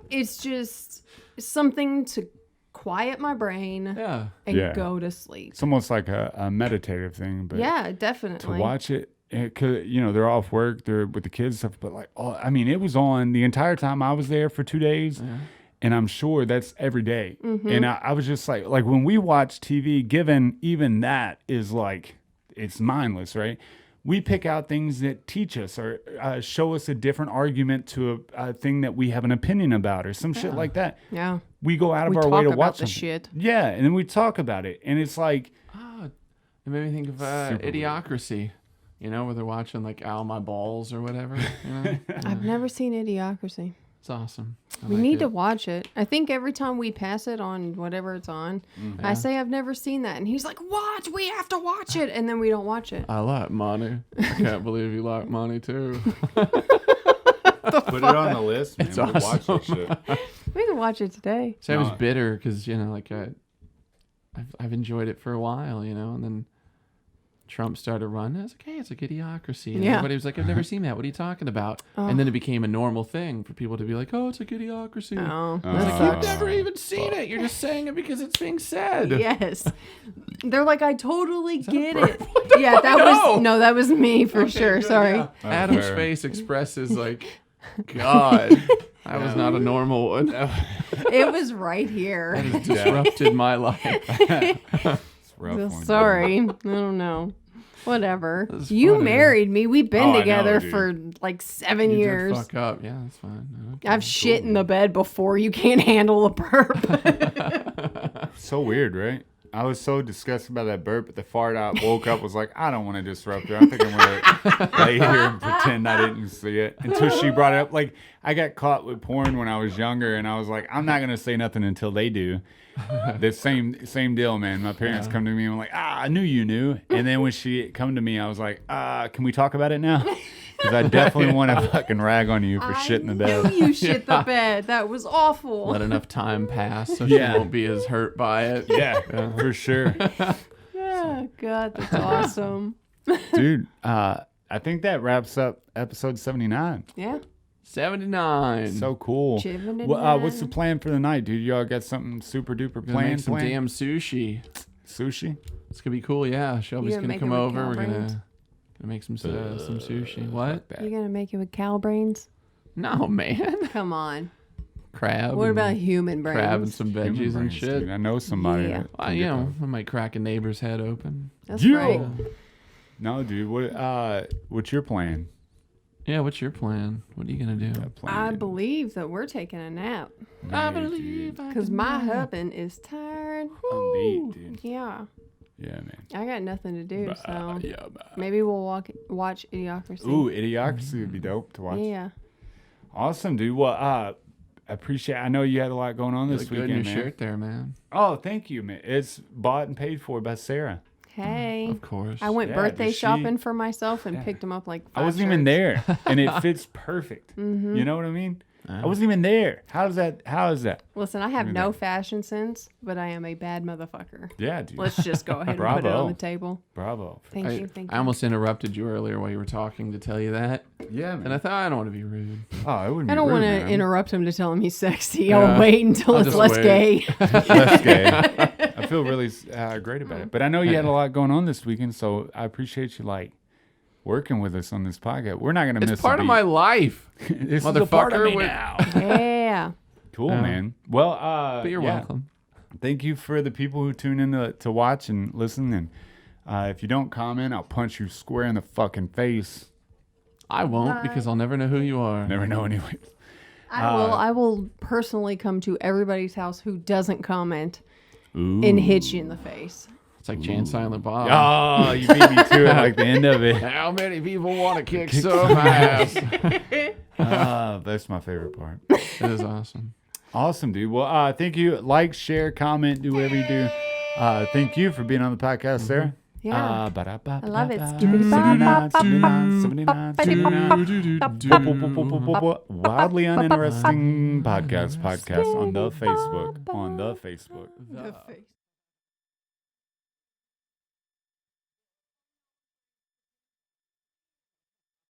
it's just something to quiet my brain Yeah. and Yeah. go to sleep. It's almost like a meditative thing, but Yeah, to definitely. watch it, could, you know, they're off work, they're with the kids and stuff, but like, oh, I mean, it was on the entire time I was there for 2 days. Yeah. And I'm sure that's every day. Mm-hmm. And I was just like when we watch TV, given even that is like, it's mindless, right? We pick out things that teach us or show us a different argument to a thing that we have an opinion about or some shit like that. Yeah. We go out of We our talk way to about watch the something. shit. Yeah, and then we talk about it. And it's like, Oh, it made me think of Super weird. Idiocracy. You know, where they're watching like Ow My Balls or whatever. You know? I've never seen Idiocracy. It's awesome. I We like need it. to watch it. I think every time we pass it on whatever it's on, I say I've never seen that, and he's like, "Watch, we have to watch it," and then we don't watch it. I like money. I can't believe you like money too. put it on the list, man. It's We'll watch awesome. that shit. We can watch it today. So I was No. bitter because, you know, like I've enjoyed it for a while, you know, and then Trump started running. I was like, hey, it's like Idiocracy. And Yeah. everybody was like, I've never seen that. What are you talking about? And then it became a normal thing for people to be like, oh, it's like Idiocracy. Oh, I was that like, sucks. you've never even seen it. You're just saying it because it's being said. Yes, they're like, I totally get a it. Yeah, that No. was me for sure. good, Sorry. yeah. Adam's fair. face expresses like, God, that was not a normal one. It was right here. That has disrupted my life. It's a rough one. Sorry, I don't know. Whatever. That's You funny. married me. We've been Oh, I know, together dude. for like 7 You did years. fuck up. Yeah, that's fine. Okay, I've shit in the bed before. You can't handle a burp. So weird, right? I was so disgusted by that burp, but the fart out woke up was like, I don't want to disrupt her. I think I'm going to lay here and pretend I didn't see it until she brought it up. Like, I got caught with porn when I was younger, and I was like, I'm not going to say nothing until they do. The same deal, man. My parents come to me and I'm like, I knew you knew. And then when she come to me, I was like, can we talk about it now? Because I definitely want to fucking rag on you for shit in the I bed. knew you shit the bed. That was awful. Let enough time pass so Yeah. she won't be as hurt by it. Yeah, for sure. Oh, God, that's awesome. Dude, I think that wraps up episode 79. Yeah. 79. So cool. Chivin' and What's the nine. plan for the night, dude? Y'all got something super duper Gonna make planned? some damn sushi. Sushi? It's gonna be cool. Yeah, Shelby's gonna gonna make come it with over. We're cow brains? gonna make some sushi. What? You gonna make it with cow brains? No, man. Come on. Crab. What and about human brains? crab and some Human veggies and brains, shit? dude. I know somebody. Yeah. that Well, can you get know, I might crack a neighbor's head open. That's Yeah. right. No, dude. What's your plan? Yeah, what's your plan? What are you gonna do? I believe that we're taking a nap I believe I because can my do it. husband is tired. I'm beat, dude. Yeah, Yeah, man. I got nothing to do, so Yeah, maybe we'll watch Idiocracy. Ooh, Idiocracy would be dope to watch. Yeah. Awesome, dude. Well, I appreciate. I know you had a lot going on You this look good in weekend, your man. shirt there, man. Oh, thank you, man. It's bought and paid for by Sarah. Hey. Of course. I went Yeah, birthday does she- shopping for myself and picked them up like 5 I wasn't even shirts. there, and it fits perfect. You know what I mean? I wasn't even there. How is that? Listen, I have no fashion sense, but I am a bad motherfucker. Yeah, dude. Let's just go ahead and put it on the table. Bravo. Thank you. I almost interrupted you earlier while you were talking to tell you that. Yeah, man. And I thought, I don't want to be rude. Oh, it wouldn't be I don't rude, want man. to interrupt him to tell him he's sexy. I'll wait until I'll it's just less wait. gay. Less gay. I feel really great about it. But I know you had a lot going on this weekend, so I appreciate you, like, working with us on this podcast. We're not going to miss It's part of my life. This motherfucker. is a part of me with- now. Yeah. Cool, man. Well, But you're welcome. Thank you for the people who tune in to watch and listen. And if you don't comment, I'll punch you square in the fucking face. I won't because I'll never know who you are. Never know anyway. I will personally come to everybody's house who doesn't comment Ooh. and hit you in the face. It's like Jan Silent Bob. Oh, you beat me to it like the end of it. How many people want to kick some ass? That's my favorite part. That is awesome. Awesome, dude. Well, thank you. Like, share, comment, do whatever you do. Thank you for being on the podcast, Sarah. Yeah. I love it. Wildly Uninteresting podcast on the Facebook. The face.